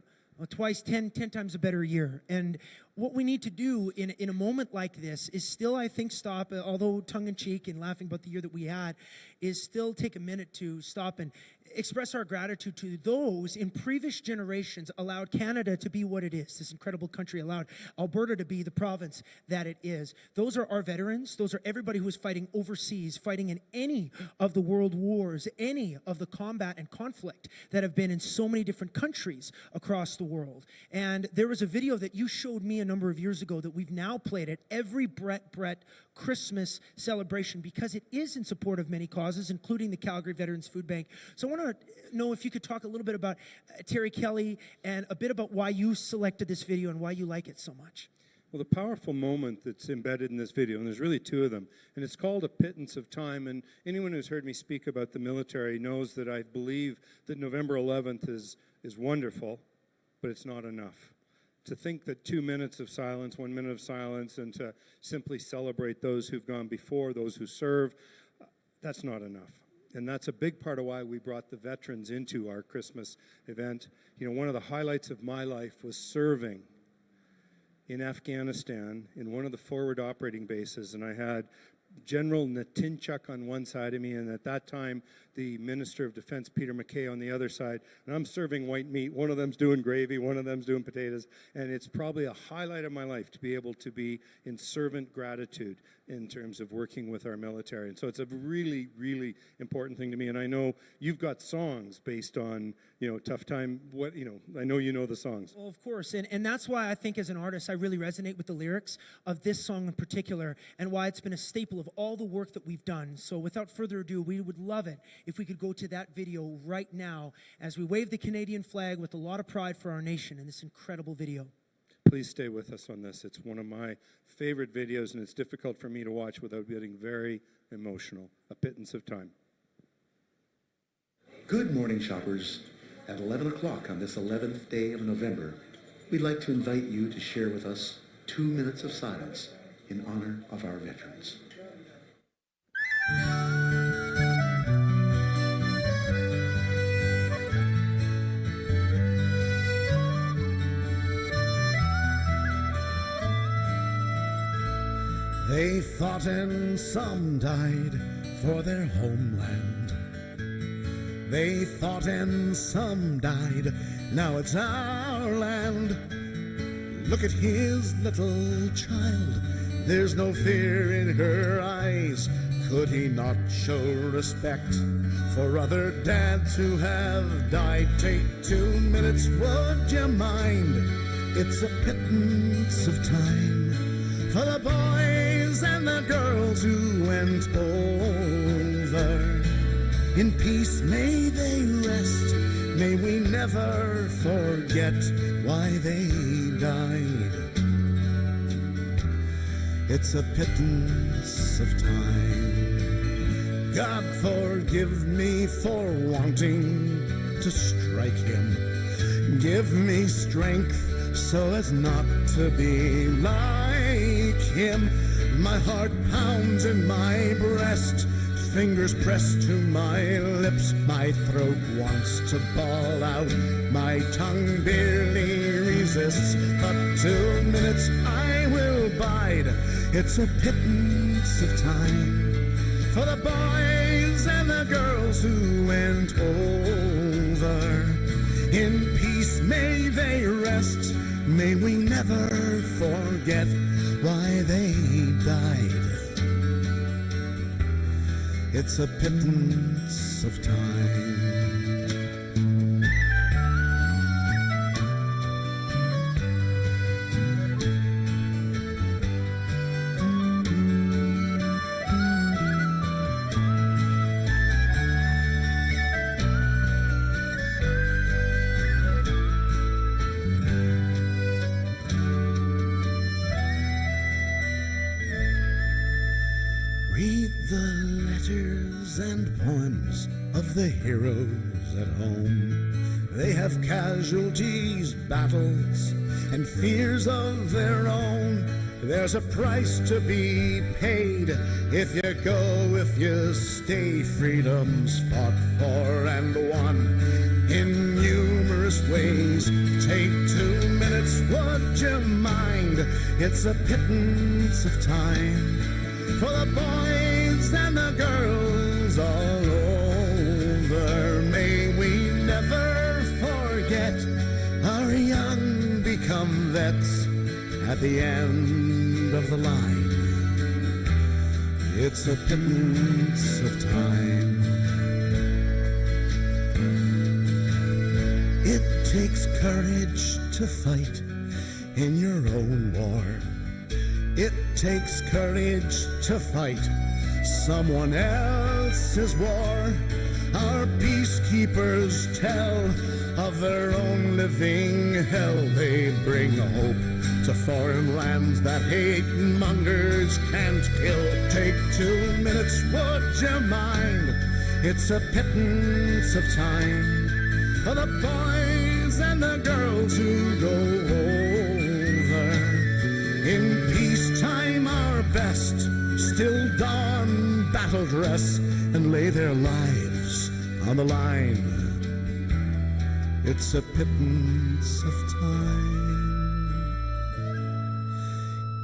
twice 10 times a better year. And what we need to do in a moment like this is still, I think, stop, although tongue-in-cheek and laughing about the year that we had, is still take a minute to stop and express our gratitude to those in previous generations allowed Canada to be what it is, this incredible country, allowed Alberta to be the province that it is. Those are our veterans. Those are everybody who is fighting overseas, fighting in any of the world wars, any of the combat and conflict that have been in so many different countries across the world. And there was a video that you showed me a number of years ago that we've now played at every Brett Christmas celebration because it is in support of many causes, including the Calgary Veterans Food Bank. So I want to know if you could talk a little bit about Terry Kelly and a bit about why you selected this video and why you like it so much. Well, the powerful moment that's embedded in this video, and there's really two of them, and it's called A Pittance of Time, and anyone who's heard me speak about the military knows that I believe that November 11th is wonderful, but it's not enough. To think that 2 minutes of silence, 1 minute of silence, and to simply celebrate those who've gone before, those who serve, that's not enough. And that's a big part of why we brought the veterans into our Christmas event. You know, one of the highlights of my life was serving in Afghanistan in one of the forward operating bases, and I had General Natinchuk on one side of me, and at that time, the Minister of Defense, Peter MacKay, on the other side, and I'm serving white meat. One of them's doing gravy, one of them's doing potatoes, and it's probably a highlight of my life to be able to be in servant gratitude in terms of working with our military. And so it's a really, really important thing to me, and I know you've got songs based on, tough time. I know you know the songs. Well, of course, and that's why I think as an artist, I really resonate with the lyrics of this song in particular, and why it's been a staple of all the work that we've done. So without further ado, we would love it if we could go to that video right now as we wave the Canadian flag with a lot of pride for our nation in this incredible video. Please stay with us on this. It's one of my favorite videos, and it's difficult for me to watch without getting very emotional. A Pittance of Time. Good morning, shoppers. At 11 o'clock on this 11th day of November, we'd like to invite you to share with us 2 minutes of silence in honor of our veterans. They fought and some died for their homeland. They fought and some died, now it's our land. Look at his little child, there's no fear in her eyes, Could he not show respect for other dads who have died? Take 2 minutes, would you mind? It's a pittance of time for the boys and the girls who went over. In peace may they rest, may we never forget why they died. It's a pittance of time. God forgive me for wanting to strike him. Give me strength so as not to be like him. My heart pounds in my breast, fingers pressed to my lips. My throat wants to bawl out, my tongue barely resists. But 2 minutes I will bide. It's a pittance of time for the boys and the girls who went over. In peace may they rest, may we never forget why they died. It's a pittance of time. Read the letters and poems of the heroes at home. They have casualties, battles, and fears of their own. There's a price to be paid if you go, if you stay. Freedom's fought for and won in numerous ways. Take 2 minutes, would you mind? It's a pittance of time for the boys and the girls all over. May we never forget our young become vets at the end of the line. It's a pittance of time. It takes courage to fight in your own war. It takes courage to fight someone else's war. Our peacekeepers tell of their own living hell. They bring hope to foreign lands that hate mongers can't kill. Take 2 minutes, would you mind? It's a pittance of time for the boys and the girls who go over. In peacetime our best still don battle dress and lay their lives on the line. It's a pittance of time.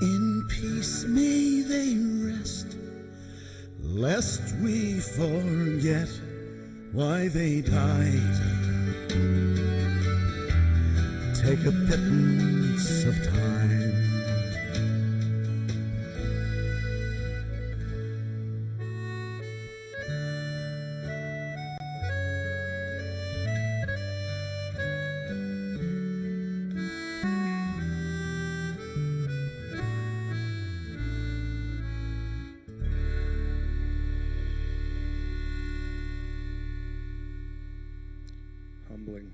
In peace may they rest, lest we forget why they died. Take a pittance of time. Humbling.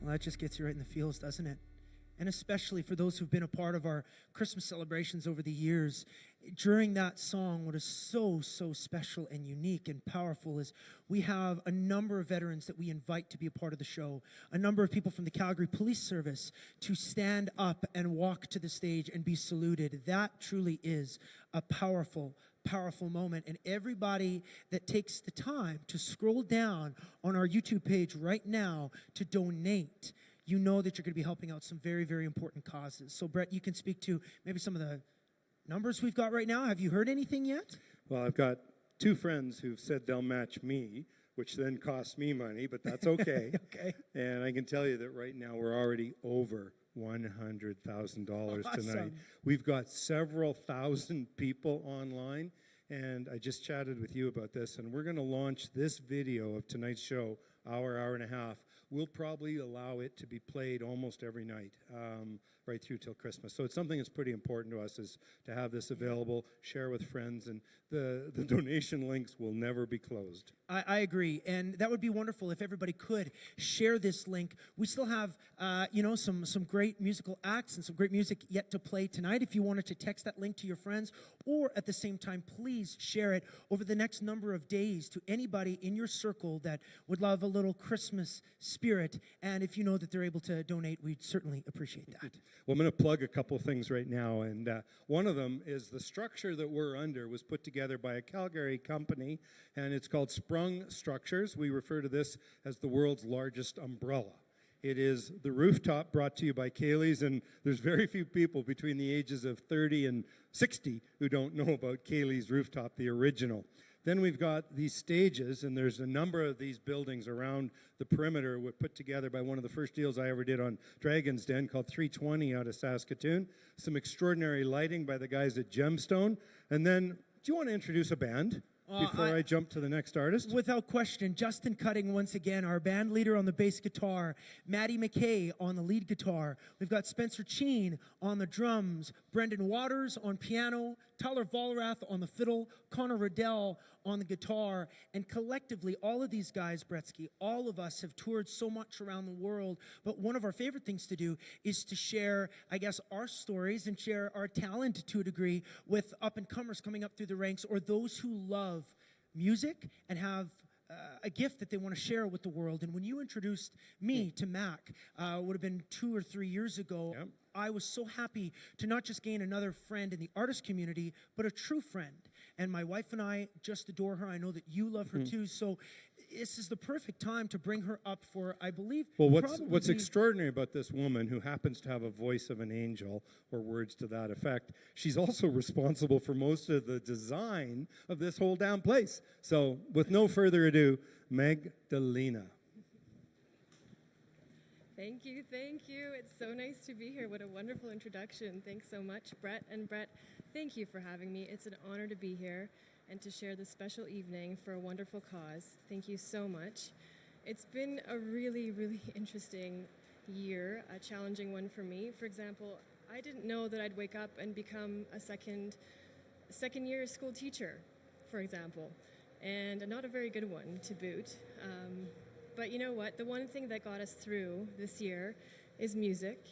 Well, that just gets you right in the feels, doesn't it? And especially for those who've been a part of our Christmas celebrations over the years, during that song, what is so, so special and unique and powerful is we have a number of veterans that we invite to be a part of the show, a number of people from the Calgary Police Service to stand up and walk to the stage and be saluted. That truly is a powerful moment, and everybody that takes the time to scroll down on our YouTube page right now to donate, you know that you're going to be helping out some very, very important causes. So, Brett, you can speak to maybe some of the numbers we've got right now. Have you heard anything yet? Well, I've got 2 friends who've said they'll match me, which then costs me money, but that's okay. Okay. And I can tell you that right now we're already over $100,000 tonight. Awesome. We've got several thousand people online, And I just chatted with you about this, and we're going to launch this video of tonight's show, hour and a half. We'll probably allow it to be played almost every night, right through till Christmas. So it's something that's pretty important to us, is to have this available, share with friends, and the donation links will never be closed. I agree, and that would be wonderful if everybody could share this link. We still have, some great musical acts and some great music yet to play tonight. If you wanted to text that link to your friends, or at the same time, please share it over the next number of days to anybody in your circle that would love a little Christmas spirit. And if you know that they're able to donate, we'd certainly appreciate that. Well, I'm going to plug a couple things right now, and one of them is the structure that we're under was put together by a Calgary company, and it's called Sprung Structures. We refer to this as the world's largest umbrella. It is the rooftop brought to you by Kaylee's, and there's very few people between the ages of 30 and 60 who don't know about Kaylee's rooftop, the original. Then we've got these stages, and there's a number of these buildings around the perimeter were put together by one of the first deals I ever did on Dragon's Den called 320 out of Saskatoon. Some extraordinary lighting by the guys at Gemstone. And then, do you want to introduce a band before I jump to the next artist? Without question, Justin Cutting once again, our band leader on the bass guitar, Maddie McKay on the lead guitar. We've got Spencer Cheen on the drums, Brendan Waters on piano, Tyler Vollrath on the fiddle, Connor Riddell on the guitar, and collectively, all of these guys, Bretsky, all of us have toured so much around the world, but one of our favorite things to do is to share, I guess, our stories and share our talent to a degree with up-and-comers coming up through the ranks, or those who love music and have a gift that they want to share with the world. And when you introduced me to Mac, would have been 2 or 3 years ago, Yep. I was so happy to not just gain another friend in the artist community, but a true friend. And my wife and I just adore her. I know that you love her too. So this is the perfect time to bring her up for, I believe, Well, what's probably- extraordinary about this woman, who happens to have a voice of an angel, or words to that effect, she's also responsible for most of the design of this whole damn place. So, with no further ado, Magdalena. Thank you, thank you. It's so nice to be here. What a wonderful introduction. Thanks so much, Brett. And Brett, thank you for having me. It's an honor to be here and to share this special evening for a wonderful cause. Thank you so much. It's been a really, really interesting year, a challenging one for me. For example, I didn't know that I'd wake up and become a second-year school teacher, for example, and not a very good one to boot. But you know what? The one thing that got us through this year is music.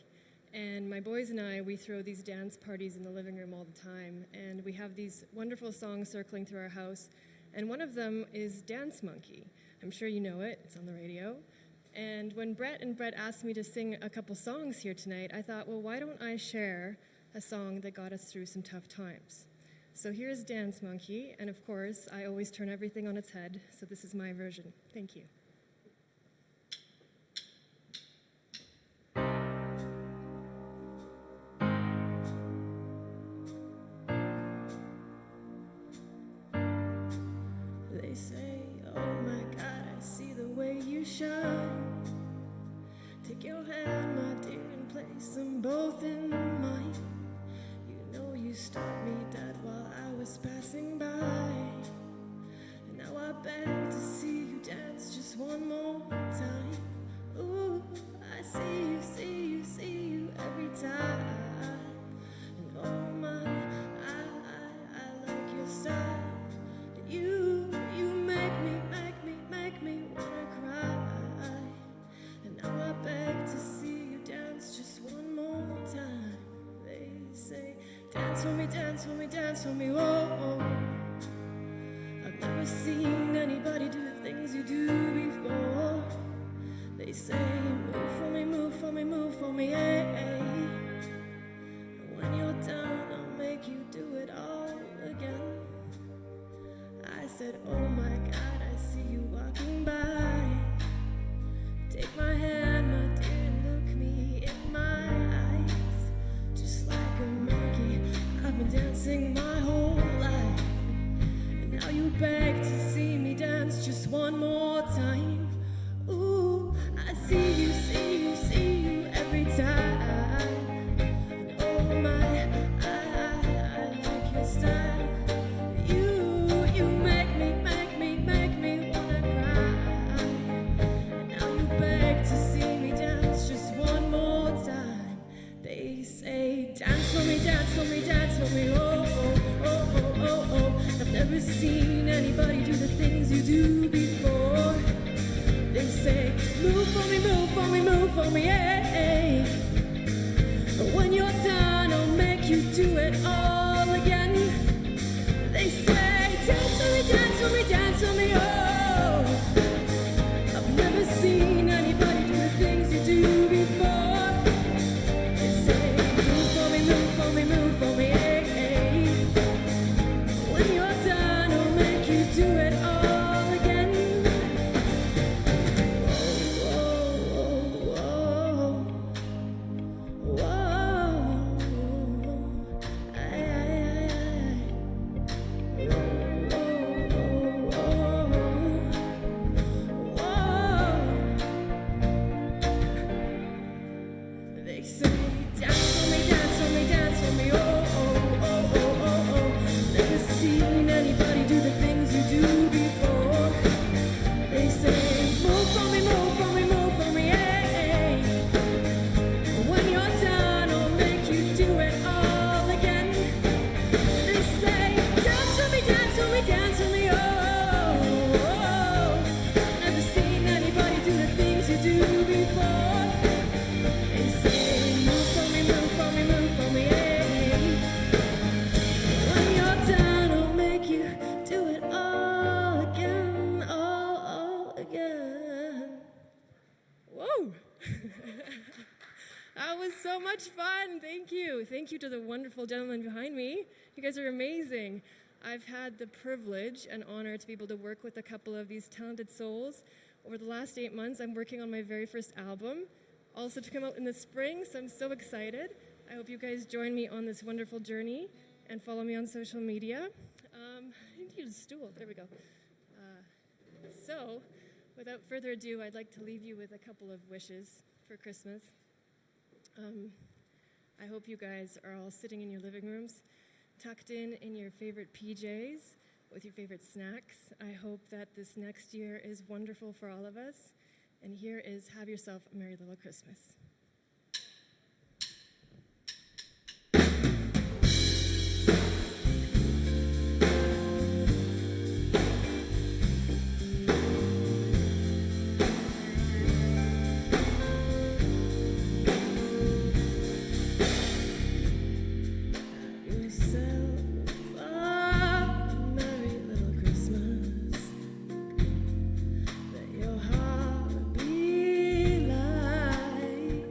And my boys and I, we throw these dance parties in the living room all the time. And we have these wonderful songs circling through our house. And one of them is Dance Monkey. I'm sure you know it. It's on the radio. And when Brett asked me to sing a couple songs here tonight, I thought, well, why don't I share a song that got us through some tough times? So here's Dance Monkey. And of course, I always turn everything on its head. So this is my version. Thank you. They say, oh my God, I see the way you shine. Take your hand, my dear, and place them both in mine. You know you stopped me dead while I was passing by. And now I beg to see you dance just one more time. Ooh, I see you every time. And oh my, I like your style. You make me wanna cry. And now I beg to see you dance just one more time. They say, dance for me, dance for me, dance for me, whoa. I've never seen anybody do the things you do before. They say, move for me, move for me, move for me, hey. And when you're done, I'll make you do it all again. I said, oh my God, I see you walking by. Take my hand, my dear, and look me in my eyes. Just like a monkey, I've been dancing my whole life. And now you beg to see me dance just one more time. Ooh, I see you every time. And oh my, I like your style. You dance for me, dance for me. Oh, oh, oh, oh, oh, oh. I've never seen anybody do the things you do before. They say, move for me, move for me, move for me, hey. But when you're done, I'll make you do it all again. They say, dance for me, dance for me, dance for me, oh. I've never seen anybody do the things you do before. They say, move for me, move for me, move for me, hey, hey. When you're done, I'll make you do it all again. Whoa, whoa, whoa, whoa. They say, dance for me, dance for me, dance for me, oh, oh, oh, oh, oh, oh. Never seen anybody do the things you do before. They say, move for me, move for me, move for me, hey. When you're done, I'll make you do it all again. They say, dance for me, dance for me, dance for me, oh, oh, oh. Never seen anybody do the things you do before. They say, move for me, move for me, move for me, hey. When you're done, I'll make you do it all again, all again. Whoa! That was so much fun. Thank you. Thank you to the wonderful gentleman behind me. You guys are amazing. I've had the privilege and honor to be able to work with a couple of these talented souls. Over the last 8 months, I'm working on my very first album, also to come out in the spring, so I'm so excited. I hope you guys join me on this wonderful journey and follow me on social media. I need to use a stool. There we go. So, without further ado, I'd like to leave you with a couple of wishes for Christmas. I hope you guys are all sitting in your living rooms, tucked in your favorite PJs, with your favorite snacks. I hope that this next year is wonderful for all of us. And here is Have Yourself a Merry Little Christmas. Your heart be light.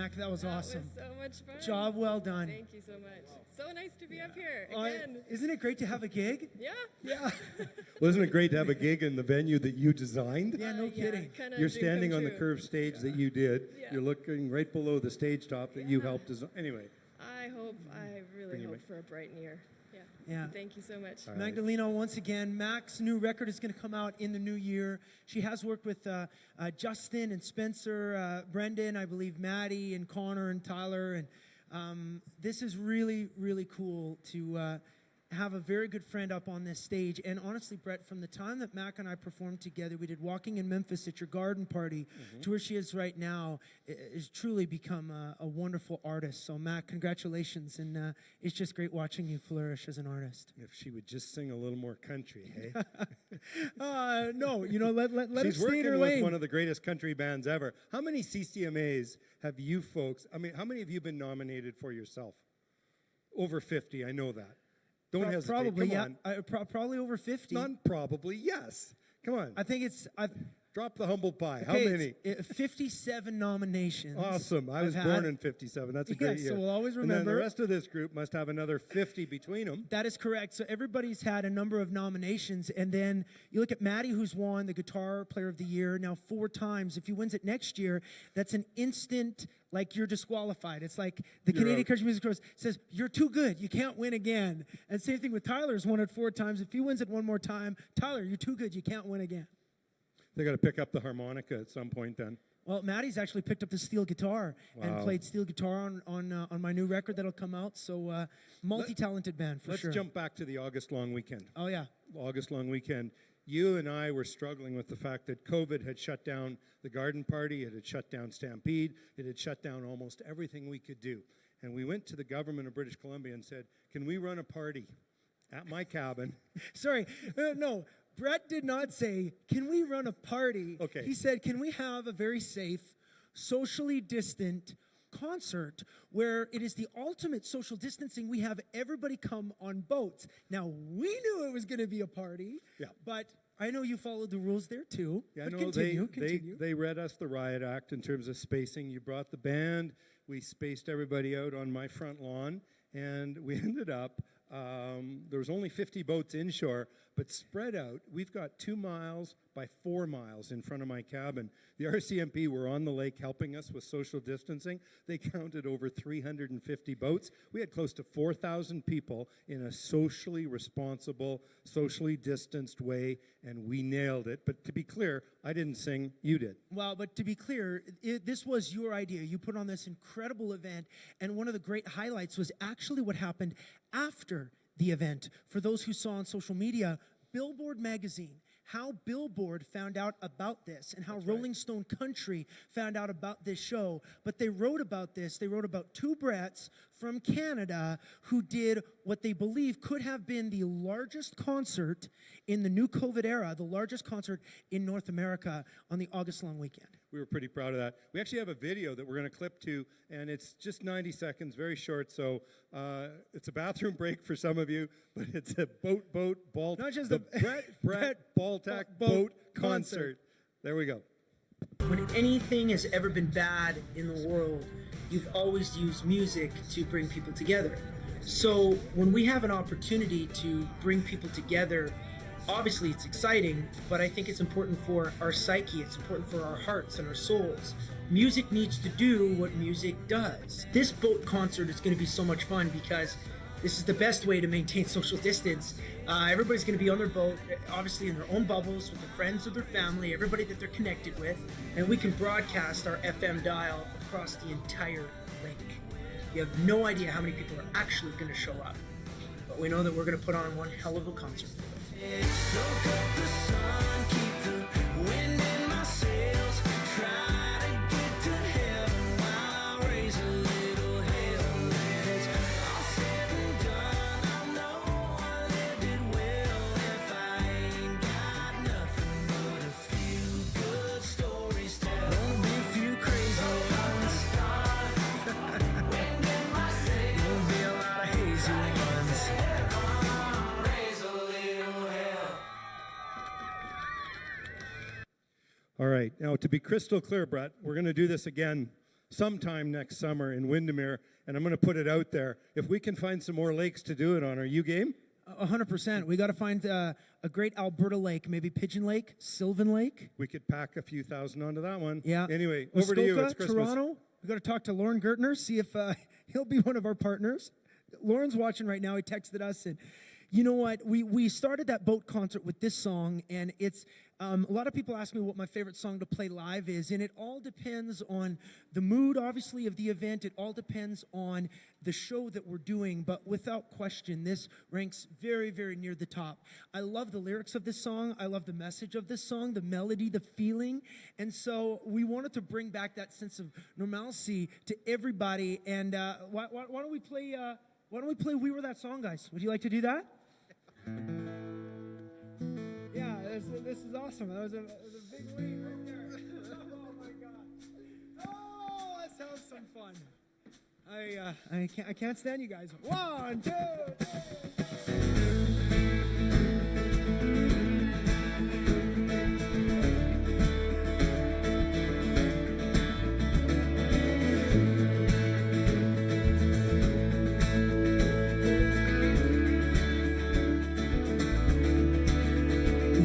Mac, that was awesome. That was so much fun. Job well done. Thank you so much. So nice to be up here Uh, again. Isn't it great to have a gig? Yeah. Yeah. Well, isn't it great to have a gig in the venue that you designed? Yeah, no kidding. kinda You're dream standing come on the true. curved stage that you did. Yeah. You're looking right below the stage top that you helped design. Anyway, I really Bring it hope back. for a bright year. Yeah. Yeah. Thank you so much. right. Magdalena, once again, Mac's new record is going to come out in the new year. She has worked with Justin and Spencer, Brendan, I believe Maddie and Connor and Tyler. And this is really, really cool to have a very good friend up on this stage. And honestly, Brett, from the time that Mac and I performed together, we did Walking in Memphis at your garden party to where she is right now, has truly become a wonderful artist. So Mac, congratulations. And it's just great watching you flourish as an artist. if she would just sing a little more country, hey? No, let her She's stay in working her with lane. one of the greatest country bands ever. How many CCMAs have you folks, how many have you been nominated for yourself? Over 50, I know that. Don't hesitate. Probably, Come yeah. on. Probably over 50. Not probably, yes. Come on. I think it's Drop the humble pie. How okay, many? it's, 57 nominations. Awesome. I was I've born had. in 57. That's a great Yes, year. so we'll always And then remember. the rest of this group must have another 50 between them. That is correct. So everybody's had a number of nominations. And then you look at Maddie, who's won the Guitar Player of the Year now 4 times. If he wins it next year, that's an instant, like, you're disqualified. It's like the Canadian out. Country Music Awards says, you're too good. You can't win again. And same thing with Tyler's won it 4 times. If he wins it one more time, Tyler, you're too good. You can't win again. They got to pick up the harmonica at some point then. Well, Maddie's actually picked up the steel guitar and Wow. played steel guitar on my new record that'll come out. So multi-talented band for Let's sure. jump back to the August long weekend. Oh yeah. August long weekend. You and I were struggling with the fact that COVID had shut down the garden party, it had shut down Stampede, it had shut down almost everything we could do. And we went to the government of British Columbia and said, can we run a party at my cabin? Sorry, no. Brett did not say, can we run a party? Okay. He said, can we have a very safe, socially distant concert where it is the ultimate social distancing? We have everybody come on boats. Now, we knew it was going to be a party, Yeah. but I know you followed the rules there too. Yeah, but no, continue. they read us the riot act in terms of spacing. You brought the band. We spaced everybody out on my front lawn, and we ended up, there was only 50 boats inshore, but spread out. We've got 2 miles by 4 miles in front of my cabin. The RCMP were on the lake helping us with social distancing. They counted over 350 boats. We had close to 4,000 people in a socially responsible, socially distanced way, and we nailed it. But to be clear, I didn't sing, you did. Well, but to be clear, this was your idea. You put on this incredible event, and one of the great highlights was actually what happened after the event. For those who saw on social media, Billboard magazine, how Billboard found out about this and how Rolling Stone Country found out about this show. But they wrote about this. They wrote about 2 brats from Canada who did what they believe could have been the largest concert in the new COVID era, the largest concert in North America on the August long weekend. We were pretty proud of that. We actually have a video that we're going to clip to, and it's just 90 seconds, very short. So it's a bathroom break for some of you, but it's a ball. Not just the the Brett Baltack boat concert. There we go. When anything has ever been bad in the world, you've always used music to bring people together. So when we have an opportunity to bring people together, obviously it's exciting, but I think it's important for our psyche, it's important for our hearts and our souls. Music needs to do what music does. This boat concert is going to be so much fun because this is the best way to maintain social distance. Everybody's going to be on their boat, obviously in their own bubbles, with their friends or their family, everybody that they're connected with, and we can broadcast our FM dial across the entire lake. You have no idea how many people are actually going to show up, but we know that we're going to put on one hell of a concert for them. Soak up the sun, keep the wind in my sails. Try to get to heaven while raising a little hell. When it's all said and done, I know I lived it well. If I ain't got nothing but a few good stories to tell. Won't be a few crazy ones. Won't be a lot of hazy ones. All right. Now, to be crystal clear, Brett, we're going to do this again sometime next summer in Windermere, and I'm going to put it out there. If we can find some more lakes to do it on, are you game? 100%. We got to find a great Alberta lake, maybe Pigeon Lake, Sylvan Lake. We could pack a few thousand onto that one. Yeah. Anyway, over to you. It's Christmas. Toronto. We got to talk to Lauren Gertner, see if he'll be one of our partners. Lauren's watching right now. He texted us, and you know what? We started that boat concert with this song, and it's a lot of people ask me what my favorite song to play live is, and it all depends on the mood, obviously, of the event. It all depends on the show that we're doing, but without question, this ranks very, very near the top. I love the lyrics of this song. I love the message of this song, the melody, the feeling, and so we wanted to bring back that sense of normalcy to everybody. And why don't we play? Why don't we play "We Were That Song," guys? Would you like to do that? Yeah, this is awesome. That was a big lead right there. Oh my God! Oh, let's have some fun. I can't stand you guys. 1, 2, 3.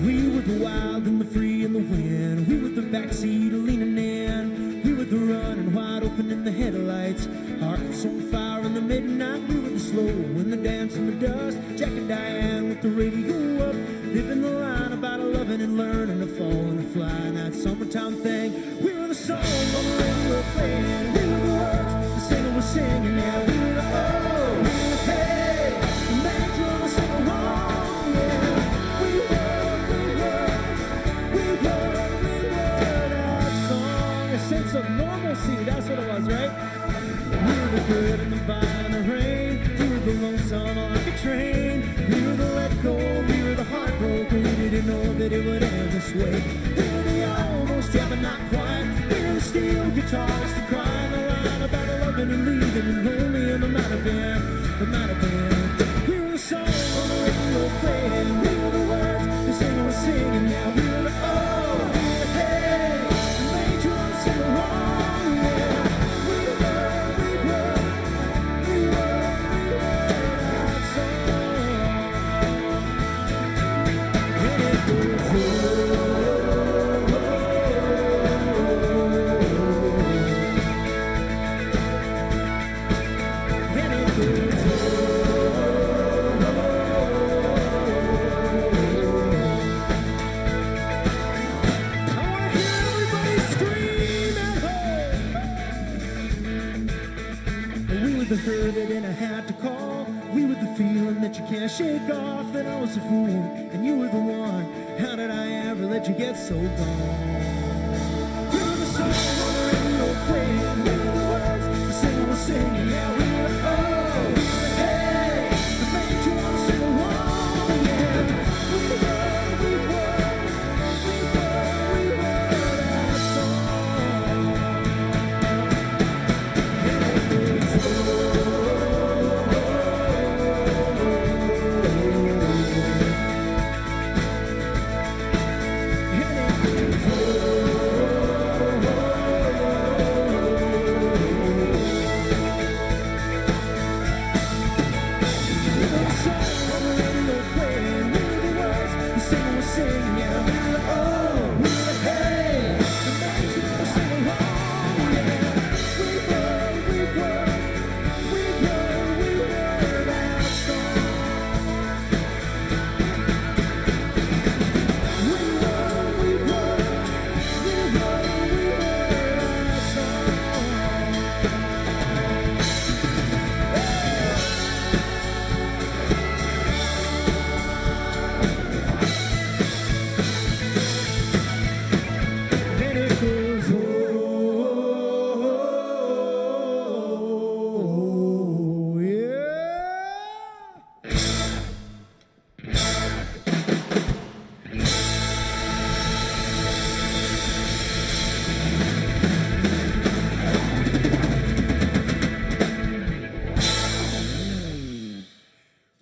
We were the wild and the free and the wind. We were the backseat leaning in. We were the running wide open in the headlights. Hearts on fire in the midnight. We were the slow and the dance in the dust. Jack and Diane with the radio up, living the line about loving and learning to fall and to fly in that summertime thing. We were the song on the radio playing. We were the words the singer was singing. Yeah, we were the oh, we were the hey, the man trying to sing along. Yeah, we were that song. A sense of normalcy. That's what it was, right? We were the good and the bad and the rain. We were the lonesome like a train. We were the let go. We were the heartbroken. We didn't know that it would end this way. We were the almost yeah, but not quite. We were the steel guitars to crying the line about loving and leaving and lonely and the might have been. We were the song on the radio playing. We were the words the singer was singing. Now we were the oh, we were the hey, the made you want to sing along. Yeah, we were that song. And it goes and it goes I want to hear everybody scream at home. We were the hurt that I had to call. We were the feeling that you can't shake off. That I was a fool and you were the one. How did I ever let you get so gone? We were the song on the radio playing. We were the words the singer was singing. Yeah, we were oh, we were the hey, that made you want to sing along. Yeah, we were that song. And it goes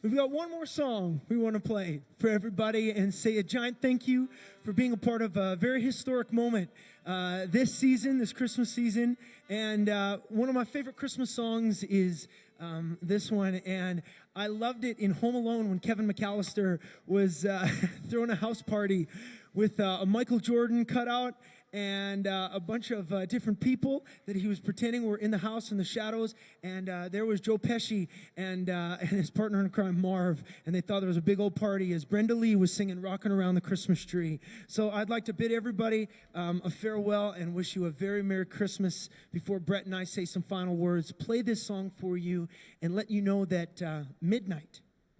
We've got one more song we want to play for everybody and say a giant thank you for being a part of a very historic moment this season, this Christmas season. And one of my favorite Christmas songs is this one. And I loved it in Home Alone when Kevin McAllister was throwing a house party with a Michael Jordan cutout and a bunch of different people that he was pretending were in the house in the shadows. And there was Joe Pesci and his partner in crime, Marv. And they thought there was a big old party as Brenda Lee was singing Rockin' Around the Christmas Tree. So I'd like to bid everybody a farewell and wish you a very Merry Christmas before Brett and I say some final words. Play this song for you and let you know that midnight,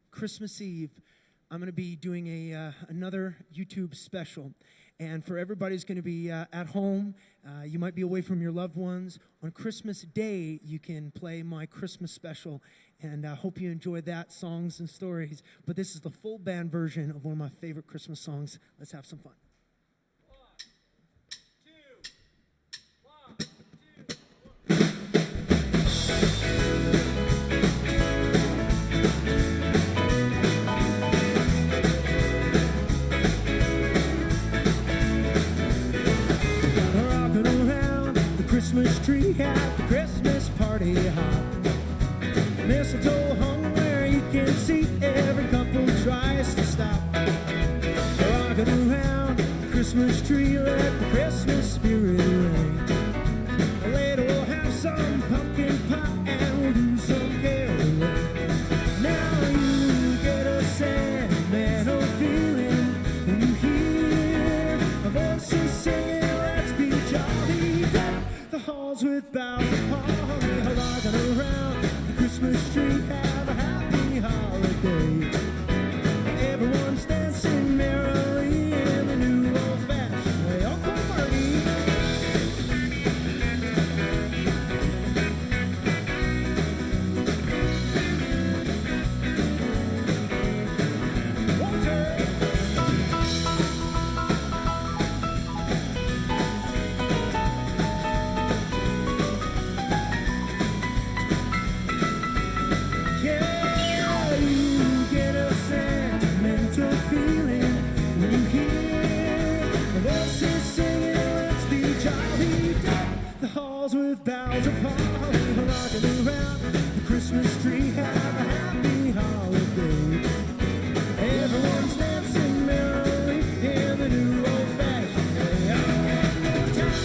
Christmas Eve, I'm going to be doing another YouTube special. And for everybody who's going to be at home, you might be away from your loved ones. On Christmas Day, you can play my Christmas special. And I hope you enjoy that, songs and stories. But this is the full band version of one of my favorite Christmas songs. Let's have some fun. Christmas tree at the Christmas party hop. Mistletoe hung where you can see every couple tries to stop. Rocking around the Christmas tree, let the Christmas spirit ring. Later we'll have some pumpkin pie and we'll do some caroling. Now you get a sentimental feeling when you hear a voices singing, let's be jolly. The halls with boughs of holly, rocking around the Christmas tree. Have a happy holiday. Everyone's dancing merrily in the new old-fashioned way. Oh, come party! With boughs of holly, rocking around the Christmas tree. Have a happy holiday. Everyone's dancing merrily in the new old-fashioned way. One more time.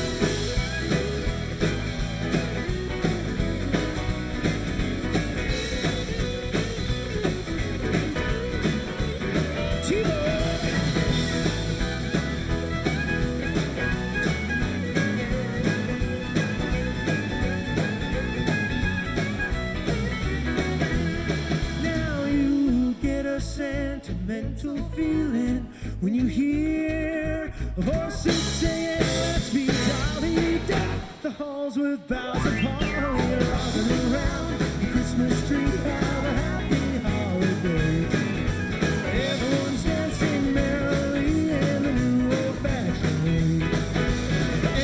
Sentimental feeling when you hear voices saying, let's be jolly. Deck the halls with boughs of holly, rocking around the Christmas tree. Have a happy holiday. Everyone's dancing merrily in the new old-fashioned way.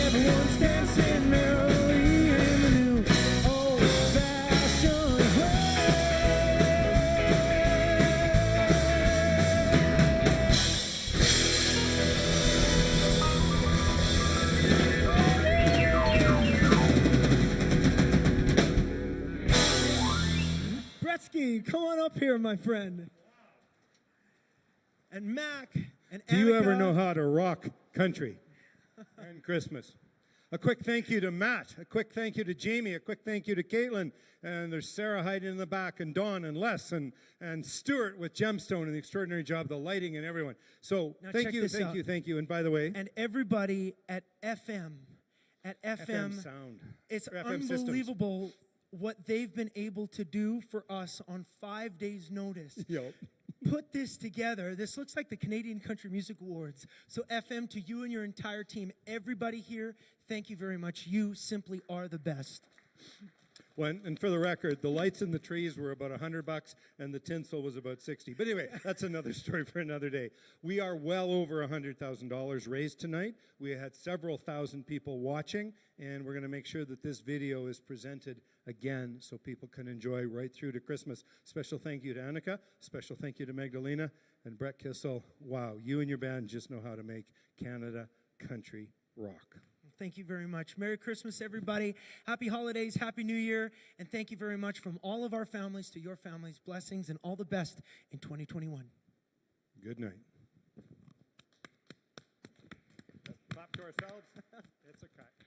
Everyone's dancing merrily in the new old-fashioned way. Come on up here, my friend. And Mac and Annika. Do you ever know how to rock country and Christmas? A quick thank you to Matt. A quick thank you to Jamie. A quick thank you to Caitlin. And there's Sarah hiding in the back, and Dawn and Les and Stuart with Gemstone and the extraordinary job, the lighting and everyone. So Now thank check you, this thank out. you, thank you. And by the way, And everybody at FM. At FM. Sound. It's Or FM unbelievable what they've been able to do for us on 5 days' notice. Yep. Put this together. This looks like the Canadian Country Music Awards. So FM, to you and your entire team, everybody here, thank you very much. You simply are the best. And for the record, the lights in the trees were about $100 and the tinsel was about 60. But anyway, that's another story for another day. We are well over $100,000 raised tonight. We had several thousand people watching, and we're going to make sure that this video is presented again so people can enjoy right through to Christmas. Special thank you to Annika. Special thank you to Magdalena and Brett Kissel. Wow, you and your band just know how to make Canada country rock. Thank you very much. Merry Christmas, everybody. Happy holidays, Happy New Year, and thank you very much from all of our families to your families. Blessings and all the best in 2021. Good night. Clap to ourselves. It's a cut.